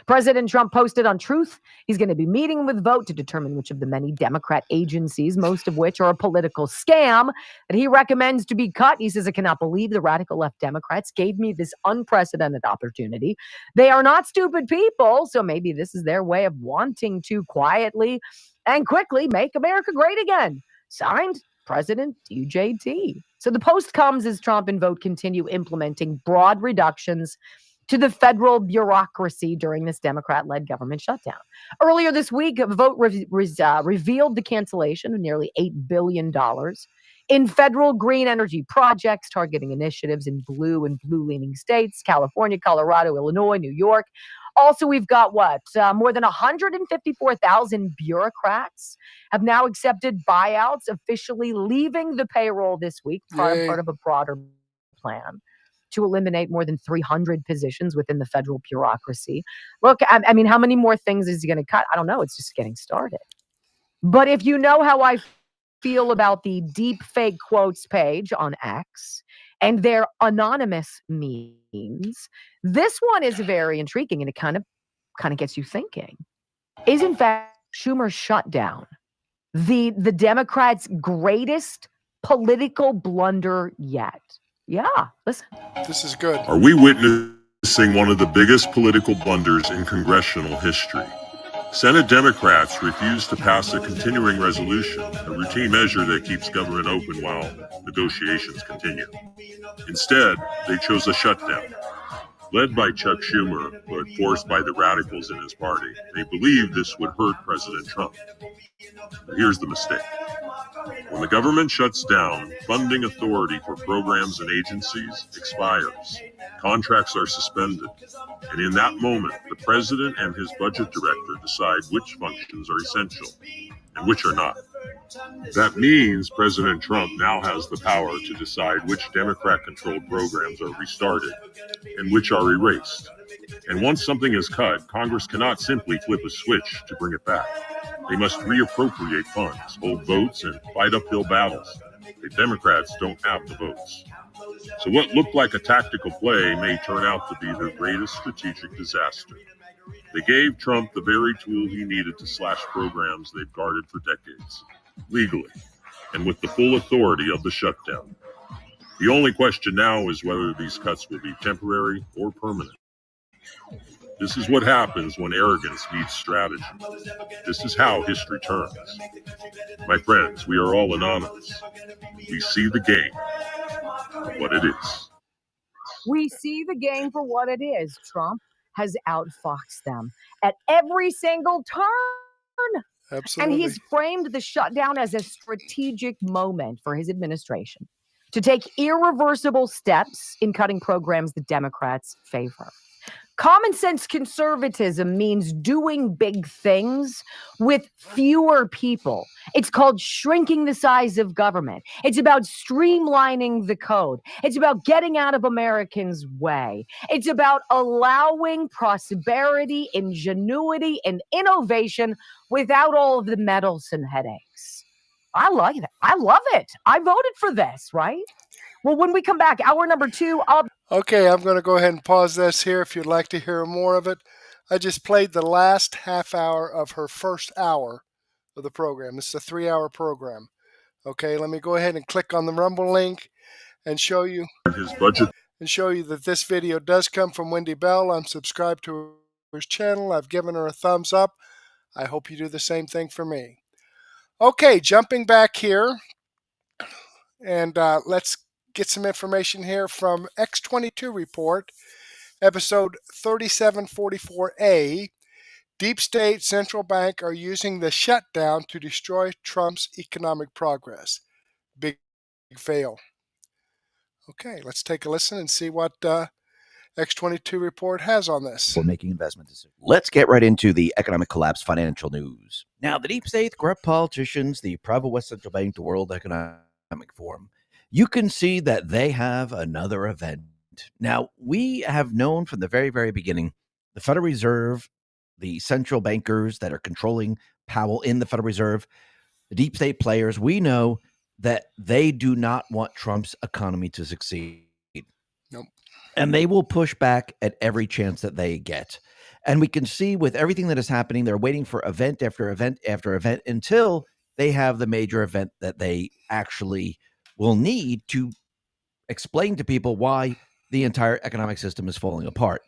President Trump posted on Truth he's going to be meeting with Vote to determine which of the many Democrat agencies, most of which are a political scam, that he recommends to be cut. He says, I cannot believe the radical left Democrats gave me this unprecedented opportunity. They are not stupid people, so maybe this is their way of wanting to quietly and quickly make America great again. Signed, President UJT. So the post comes as Trump and Vote continue implementing broad reductions to the federal bureaucracy during this Democrat-led government shutdown. Earlier this week, Vote revealed the cancellation of nearly $8 billion in federal green energy projects targeting initiatives in blue and blue-leaning states, California, Colorado, Illinois, New York. Also, we've got more than 154,000 bureaucrats have now accepted buyouts, officially leaving the payroll this week, part of a broader plan to eliminate more than 300 positions within the federal bureaucracy. Look, I mean, how many more things is he going to cut? I don't know. It's just getting started. But if you know how I feel about the deep fake quotes page on X and their anonymous memes, this one is very intriguing, and it kind of gets you thinking. Is in fact Schumer's shutdown the Democrats' greatest political blunder yet? Yeah, listen. This is good. Are we witnessing one of the biggest political blunders in congressional history? Senate Democrats refused to pass a continuing resolution, a routine measure that keeps government open while negotiations continue. Instead, they chose a shutdown. Led by Chuck Schumer, but forced by the radicals in his party, they believed this would hurt President Trump. But here's the mistake. When the government shuts down, funding authority for programs and agencies expires. Contracts are suspended. And in that moment, the president and his budget director decide which functions are essential and which are not. That means President Trump now has the power to decide which Democrat-controlled programs are restarted and which are erased. And once something is cut, Congress cannot simply flip a switch to bring it back. They must reappropriate funds, hold votes, and fight uphill battles. The Democrats don't have the votes. So what looked like a tactical play may turn out to be their greatest strategic disaster. They gave Trump the very tool he needed to slash programs they've guarded for decades, legally, and with the full authority of the shutdown. The only question now is whether these cuts will be temporary or permanent. This is what happens when arrogance meets strategy. This is how history turns. My friends, we are all anonymous. We see the game for what it is. We see the game for what it is. Trump has outfoxed them at every single turn. Absolutely. And he's framed the shutdown as a strategic moment for his administration to take irreversible steps in cutting programs the Democrats favor. Common sense conservatism means doing big things with fewer people. It's called shrinking the size of government. It's about streamlining the code. It's about getting out of Americans' way. It's about allowing prosperity, ingenuity, and innovation without all of the meddlesome headaches. I like that. I love it. I voted for this, right? Well, when we come back, hour number 2, Okay, I'm going to go ahead and pause this here if you'd like to hear more of it. I just played the last half hour of her first hour of the program. This is a 3-hour program. Okay, let me go ahead and click on the Rumble link and show you his budget and show you that this video does come from Wendy Bell. I'm subscribed to her channel. I've given her a thumbs up. I hope you do the same thing for me. Okay, jumping back here, and let's get some information here from X22 report, episode 3744A. Deep State Central Bank are using the shutdown to destroy Trump's economic progress. Big fail. Okay, let's take a listen and see what X22 report has on this. For making investment decisions. Let's get right into the economic collapse financial news. Now, the deep state, corrupt politicians, the private West Central Bank, the World Economic Forum, you can see that they have another event. Now, we have known from the very, very beginning, the Federal Reserve, the central bankers that are controlling Powell in the Federal Reserve, the deep state players, we know that they do not want Trump's economy to succeed. Nope. And they will push back at every chance that they get. And we can see with everything that is happening, they're waiting for event after event after event until they have the major event that they actually will need to explain to people why the entire economic system is falling apart.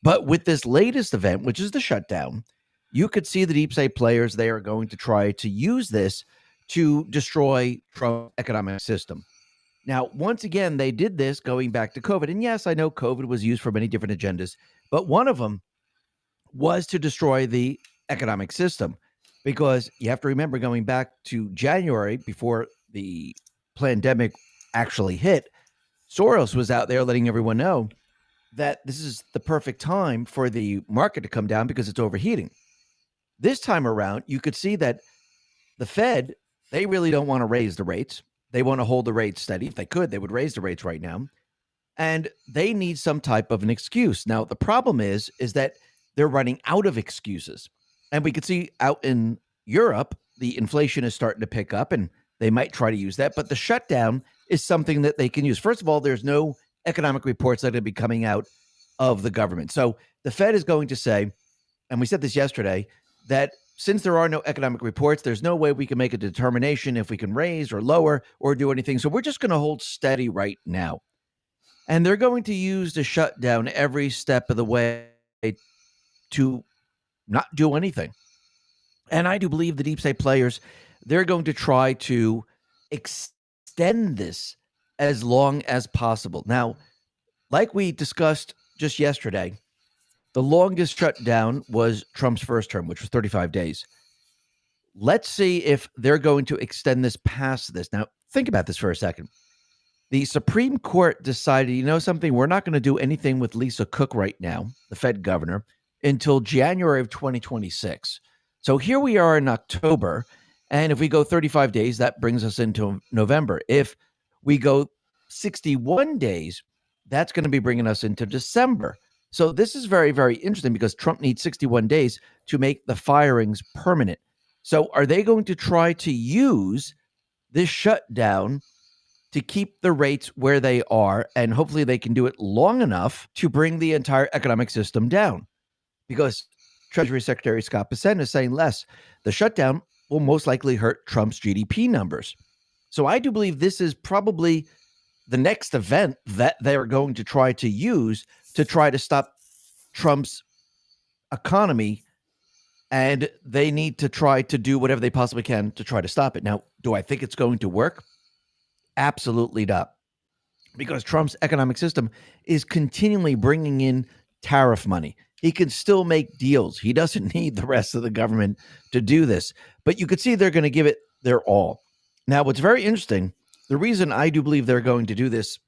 But with this latest event, which is the shutdown, you could see the deep state players, they are going to try to use this to destroy Trump's economic system. Now, once again, they did this going back to COVID. And yes, I know COVID was used for many different agendas, but one of them was to destroy the economic system. Because you have to remember, going back to January, before the pandemic actually hit, Soros was out there letting everyone know that this is the perfect time for the market to come down because it's overheating. This time around, you could see that the Fed, they really don't want to raise the rates. They want to hold the rates steady. If they could, they would raise the rates right now. And they need some type of an excuse. Now, the problem is that they're running out of excuses. And we could see out in Europe, the inflation is starting to pick up, and they might try to use that. But the shutdown is something that they can use. First of all, there's no economic reports that are going to be coming out of the government. So the Fed is going to say, and we said this yesterday, that since there are no economic reports, there's no way we can make a determination if we can raise or lower or do anything. So we're just going to hold steady right now. And they're going to use the shutdown every step of the way to not do anything. And I do believe the deep state players, they're going to try to extend this as long as possible. Now, like we discussed just yesterday, the longest shutdown was Trump's first term, which was 35 days. Let's see if they're going to extend this past this. Now, think about this for a second. The Supreme Court decided, you know something, we're not going to do anything with Lisa Cook right now, the Fed governor, until January of 2026. So here we are in October, and if we go 35 days, that brings us into November. If we go 61 days, that's going to be bringing us into December. So this is very, very interesting because Trump needs 61 days to make the firings permanent. So are they going to try to use this shutdown to keep the rates where they are, and hopefully they can do it long enough to bring the entire economic system down? Because Treasury Secretary Scott Bessent is saying less. The shutdown will most likely hurt Trump's GDP numbers. So I do believe this is probably the next event that they're going to try to use to try to stop Trump's economy, and they need to try to do whatever they possibly can to try to stop it. Now, do I think it's going to work? Absolutely not. Because Trump's economic system is continually bringing in tariff money. He can still make deals. He doesn't need the rest of the government to do this. But you could see they're going to give it their all. Now, what's very interesting, the reason I do believe they're going to do this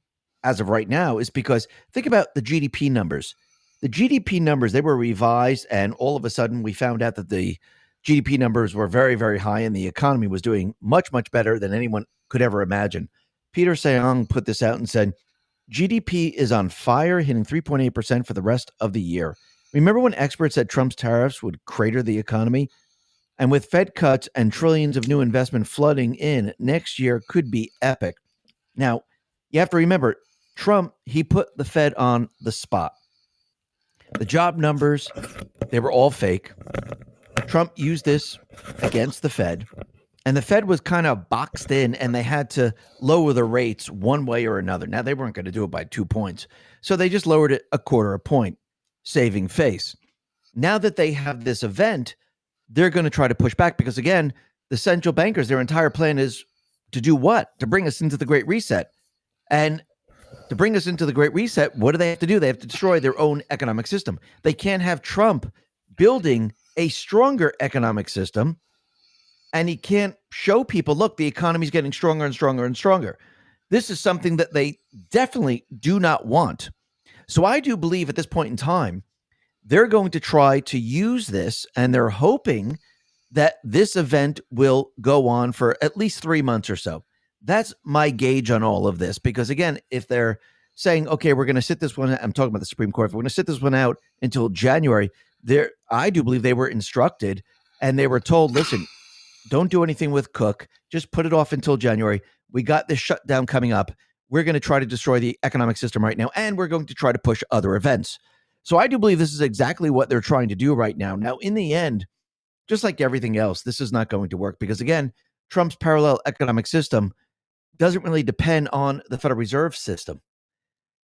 as of right now is because think about the GDP numbers. The GDP numbers, they were revised, and all of a sudden we found out that the GDP numbers were very, very high, and the economy was doing much, much better than anyone could ever imagine. Peter Sayong put this out and said, GDP is on fire, hitting 3.8% for the rest of the year. Remember when experts said Trump's tariffs would crater the economy? And with Fed cuts and trillions of new investment flooding in, next year could be epic. Now, you have to remember, Trump, he put the Fed on the spot. The job numbers, they were all fake. Trump used this against the Fed, and the Fed was kind of boxed in, and they had to lower the rates one way or another. Now, they weren't going to do it by 2 points, so they just lowered it a quarter a point, saving face. Now that they have this event, they're going to try to push back because, again, the central bankers, their entire plan is to do what? To bring us into the Great Reset. And to bring us into the Great Reset, what do they have to do? They have to destroy their own economic system. They can't have Trump building a stronger economic system, and he can't show people, look, the economy's getting stronger and stronger and stronger. This is something that they definitely do not want. So I do believe at this point in time, they're going to try to use this, and they're hoping that this event will go on for at least 3 months or so. That's my gauge on all of this, because again, if they're saying, okay, we're going to sit this one, I'm talking about the Supreme Court, if we're going to sit this one out until January, I do believe they were instructed and they were told, listen, don't do anything with Cook, just put it off until January. We got this shutdown coming up. We're going to try to destroy the economic system right now, and we're going to try to push other events. So I do believe this is exactly what they're trying to do right now. Now, in the end, just like everything else, this is not going to work because, again, Trump's parallel economic system doesn't really depend on the Federal Reserve system.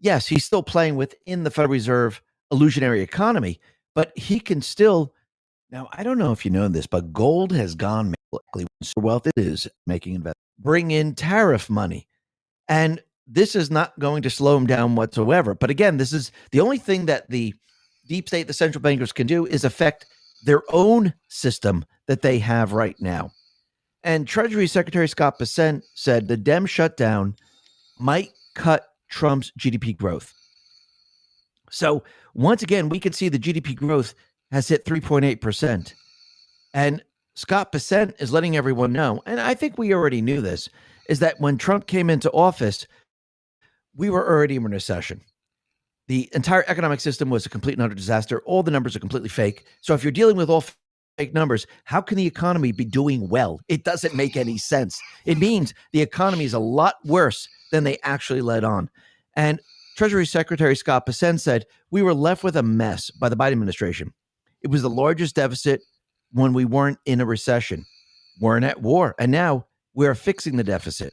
Yes, he's still playing within the Federal Reserve illusionary economy, but he can still. Now, I don't know if you know this, but gold has gone wealth it is making investments, bring in tariff money. And this is not going to slow him down whatsoever. But again, this is the only thing that the deep state, the central bankers can do is affect their own system that they have right now. And Treasury Secretary Scott Bessent said the Dem shutdown might cut Trump's GDP growth. So once again, we can see the GDP growth has hit 3.8%. And Scott Bessent is letting everyone know, and I think we already knew this, is that when Trump came into office, we were already in recession. The entire economic system was a complete and utter disaster. All the numbers are completely fake. So if you're dealing with all fake numbers, how can the economy be doing well? It doesn't make any sense. It means the economy is a lot worse than they actually let on. And Treasury Secretary Scott Bessent said, we were left with a mess by the Biden administration. It was the largest deficit when we weren't in a recession, weren't at war, and now we're fixing the deficit.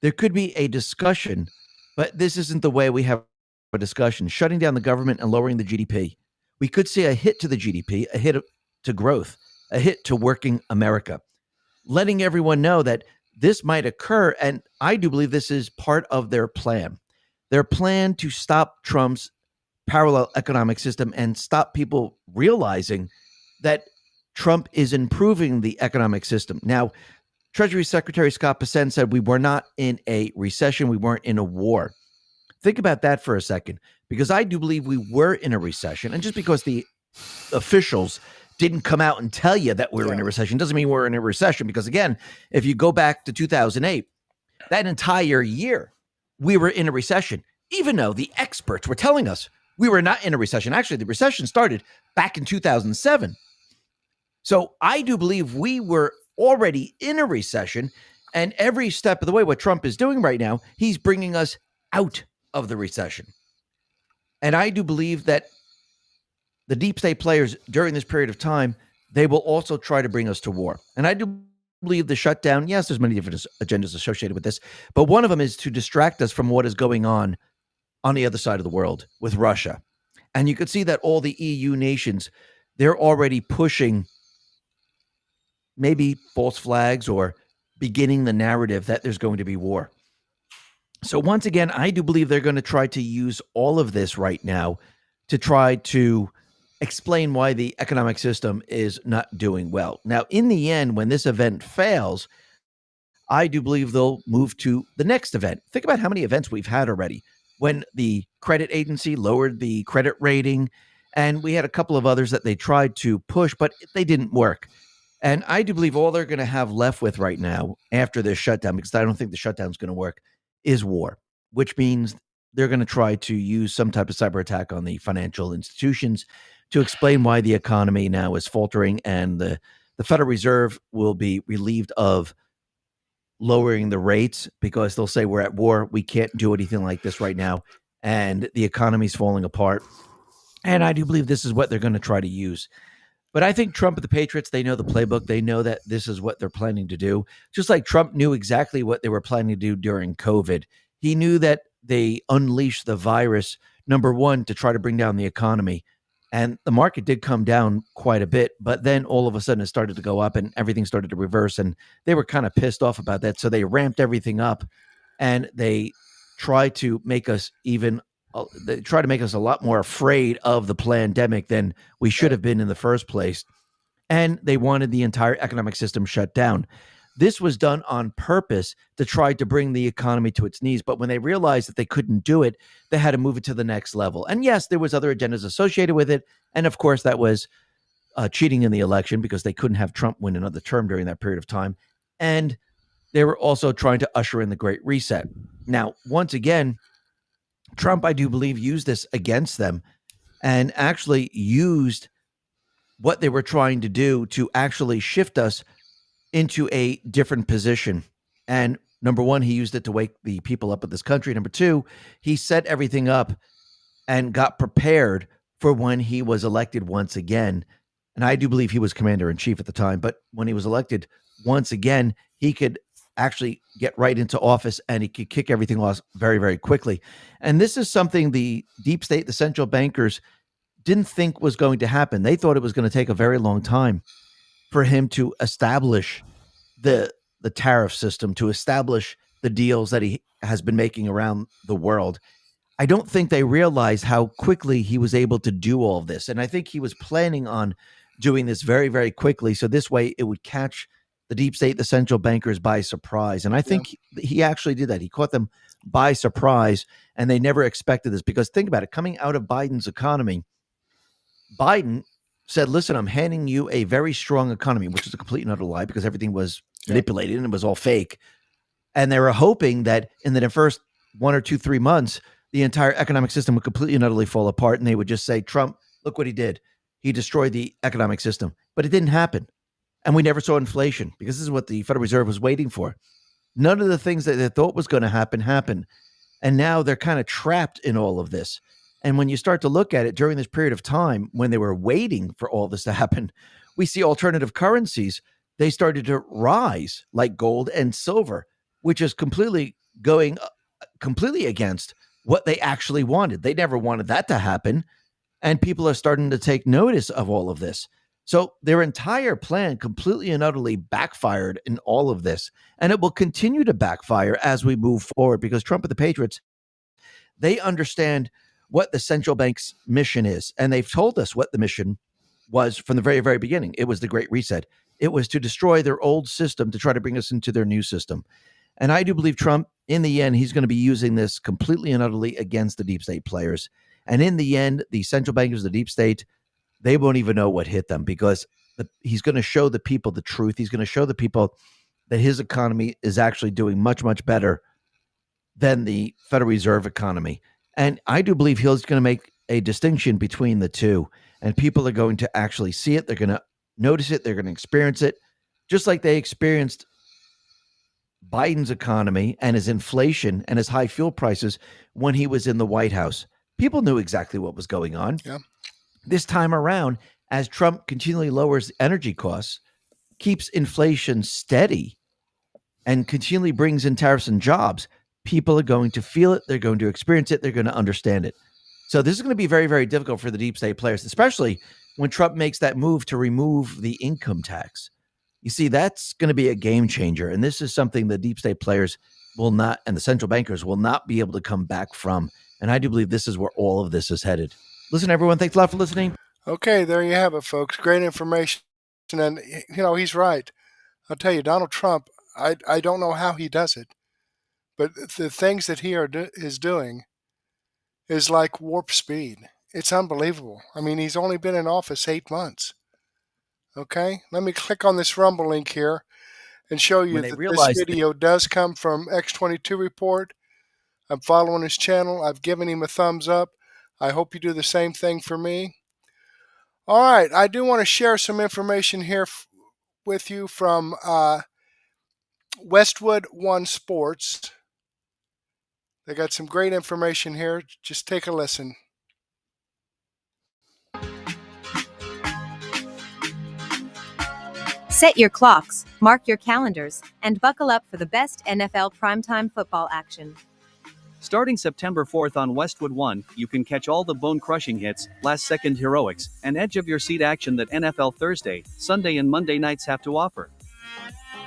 There could be a discussion, but this isn't the way we have a discussion. Shutting down the government and lowering the GDP. We could see a hit to the GDP, a hit to growth, a hit to working America. Letting everyone know that this might occur, and I do believe this is part of their plan. Their plan to stop Trump's parallel economic system and stop people realizing that Trump is improving the economic system. Now, Treasury Secretary Scott Bessent said we were not in a recession. We weren't in a war. Think about that for a second, because I do believe we were in a recession. And just because the officials didn't come out and tell you that we were in a recession doesn't mean we're in a recession. Because again, if you go back to 2008, that entire year, we were in a recession, even though the experts were telling us we were not in a recession. Actually, the recession started back in 2007. So I do believe we were already in a recession, and every step of the way, what Trump is doing right now, he's bringing us out of the recession. And I do believe that the deep state players during this period of time, they will also try to bring us to war. And I do believe the shutdown, yes, there's many different agendas associated with this, but one of them is to distract us from what is going on the other side of the world with Russia. And you could see that all the EU nations, they're already pushing maybe false flags or beginning the narrative that there's going to be war. So once again, I do believe they're going to try to use all of this right now to try to explain why the economic system is not doing well. Now, in the end, when this event fails, I do believe they'll move to the next event. Think about how many events we've had already. When the credit agency lowered the credit rating, and we had a couple of others that they tried to push, but they didn't work. And I do believe all they're going to have left with right now after this shutdown, because I don't think the shutdown is going to work, is war, which means they're going to try to use some type of cyber attack on the financial institutions to explain why the economy now is faltering, and the Federal Reserve will be relieved of lowering the rates because they'll say we're at war. We can't do anything like this right now. And the economy's falling apart. And I do believe this is what they're going to try to use. But I think Trump and the Patriots, they know the playbook. They know that this is what they're planning to do. Just like Trump knew exactly what they were planning to do during COVID. He knew that they unleashed the virus, number one, to try to bring down the economy. And the market did come down quite a bit, but then all of a sudden it started to go up and everything started to reverse. And they were kind of pissed off about that. So they ramped everything up and they tried to make us a lot more afraid of the pandemic than we should have been in the first place. And they wanted the entire economic system shut down. This was done on purpose to try to bring the economy to its knees. But when they realized that they couldn't do it, they had to move it to the next level. And yes, there was other agendas associated with it. And of course, that was cheating in the election because they couldn't have Trump win another term during that period of time. And they were also trying to usher in the Great Reset. Now, once again, Trump, I do believe, used this against them and actually used what they were trying to do to actually shift us into a different position. And number one, he used it to wake the people up of this country. Number two, he set everything up and got prepared for when he was elected once again. And I do believe he was commander-in-chief at the time, but when he was elected once again, he could actually get right into office and he could kick everything off very, very quickly. And this is something the deep state, the central bankers, didn't think was going to happen. They thought it was going to take a very long time for him to establish the tariff system, to establish the deals that he has been making around the world. I don't think they realized how quickly he was able to do all of this. And I think he was planning on doing this very, very quickly. So this way it would catch the deep state, the central bankers by surprise. And I think he actually did that. He caught them by surprise and they never expected this, because think about it, coming out of Biden's economy, Biden said, listen, I'm handing you a very strong economy, which is a complete and utter lie because everything was manipulated and it was all fake. And they were hoping that in the first 1 or 2, 3 months, the entire economic system would completely and utterly fall apart. And they would just say, Trump, look what he did. He destroyed the economic system. But it didn't happen. And we never saw inflation because this is what the Federal Reserve was waiting for. None of the things that they thought was going to happen happened. And now they're kind of trapped in all of this. And when you start to look at it during this period of time, when they were waiting for all this to happen, we see alternative currencies. They started to rise like gold and silver, which is completely going completely against what they actually wanted. They never wanted that to happen. And people are starting to take notice of all of this. So their entire plan completely and utterly backfired in all of this. And it will continue to backfire as we move forward because Trump and the Patriots, they understand what the central bank's mission is. And they've told us what the mission was from the very, very beginning. It was the Great Reset. It was to destroy their old system to try to bring us into their new system. And I do believe Trump, in the end, he's going to be using this completely and utterly against the deep state players. And in the end, the central bankers, the deep state, they won't even know what hit them because he's going to show the people the truth. He's going to show the people that his economy is actually doing much, much better than the Federal Reserve economy. And I do believe he's going to make a distinction between the two. And people are going to actually see it. They're going to notice it. They're going to experience it, just like they experienced Biden's economy and his inflation and his high fuel prices when he was in the White House. People knew exactly what was going on. Yeah. This time around, as Trump continually lowers energy costs, keeps inflation steady, and continually brings in tariffs and jobs, people are going to feel it. They're going to experience it. They're going to understand it. So this is going to be very, very difficult for the deep state players, especially when Trump makes that move to remove the income tax. You see, that's going to be a game changer. And this is something the deep state players will not, and the central bankers will not be able to come back from. And I do believe this is where all of this is headed. Listen, everyone, thanks a lot for listening. Okay, there you have it, folks. Great information. And, he's right. I'll tell you, Donald Trump, I don't know how he does it, but the things that he is doing is like warp speed. It's unbelievable. I mean, he's only been in office 8 months. Okay, let me click on this Rumble link here and show you that this video does come from X22 Report. I'm following his channel. I've given him a thumbs up. I hope you do the same thing for me. All right, I do want to share some information here with you from Westwood One Sports. They got some great information here. Just take a listen. Set your clocks, mark your calendars, and buckle up for the best NFL primetime football action. Starting September 4th on Westwood One, you can catch all the bone-crushing hits, last-second heroics, and edge-of-your-seat action that NFL Thursday, Sunday, and Monday nights have to offer.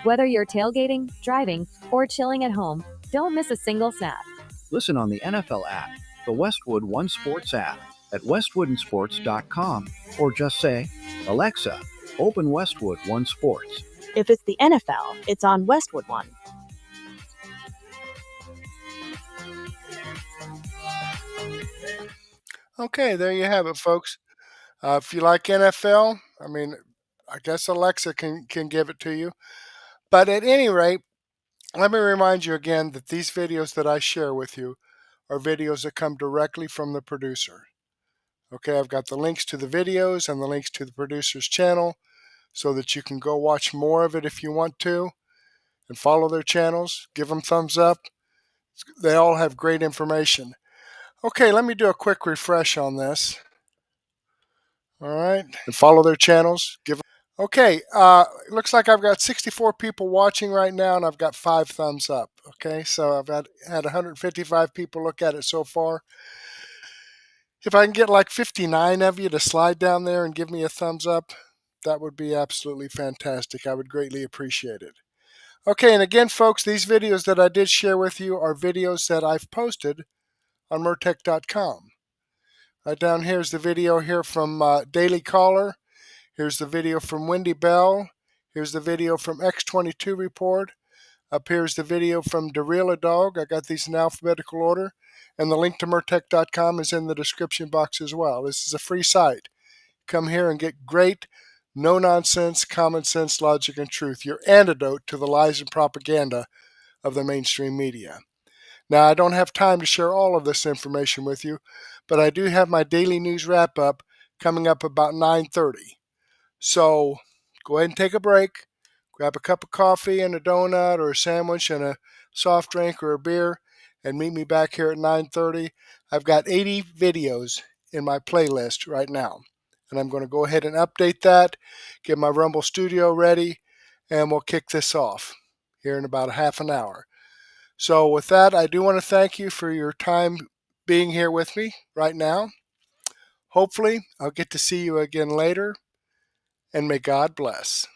Whether you're tailgating, driving, or chilling at home, don't miss a single snap. Listen on the NFL app, the Westwood One Sports app, at westwoodandsports.com, or just say, Alexa, open Westwood One Sports. If it's the NFL, it's on Westwood One. Okay, there you have it, folks. If you like NFL, I mean, I guess Alexa can give it to you. But at any rate, let me remind you again that these videos that I share with you are videos that come directly from the producer. Okay, I've got the links to the videos and the links to the producer's channel so that you can go watch more of it if you want to and follow their channels. Give them thumbs up. They all have great information. Okay, let me do a quick refresh on this. All right. And follow their channels. Okay. Looks like I've got 64 people watching right now, and I've got 5 thumbs up. Okay. So I've had 155 people look at it so far. If I can get like 59 of you to slide down there and give me a thumbs up, that would be absolutely fantastic. I would greatly appreciate it. Okay, and again, folks, these videos that I did share with you are videos that I've posted on Murtech.com. Right down here is the video here from Daily Caller. Here's the video from Wendy Bell. Here's the video from X22 Report. Up here's the video from Adogg. I got these in alphabetical order. And the link to Murtech.com is in the description box as well. This is a free site. Come here and get great, no-nonsense, common sense, logic, and truth. Your antidote to the lies and propaganda of the mainstream media. Now, I don't have time to share all of this information with you, but I do have my daily news wrap-up coming up about 9:30. So go ahead and take a break. Grab a cup of coffee and a donut or a sandwich and a soft drink or a beer, and meet me back here at 9:30. I've got 80 videos in my playlist right now, and I'm going to go ahead and update that, get my Rumble Studio ready, and we'll kick this off here in about a half an hour. So with that, I do want to thank you for your time being here with me right now. Hopefully, I'll get to see you again later, and may God bless.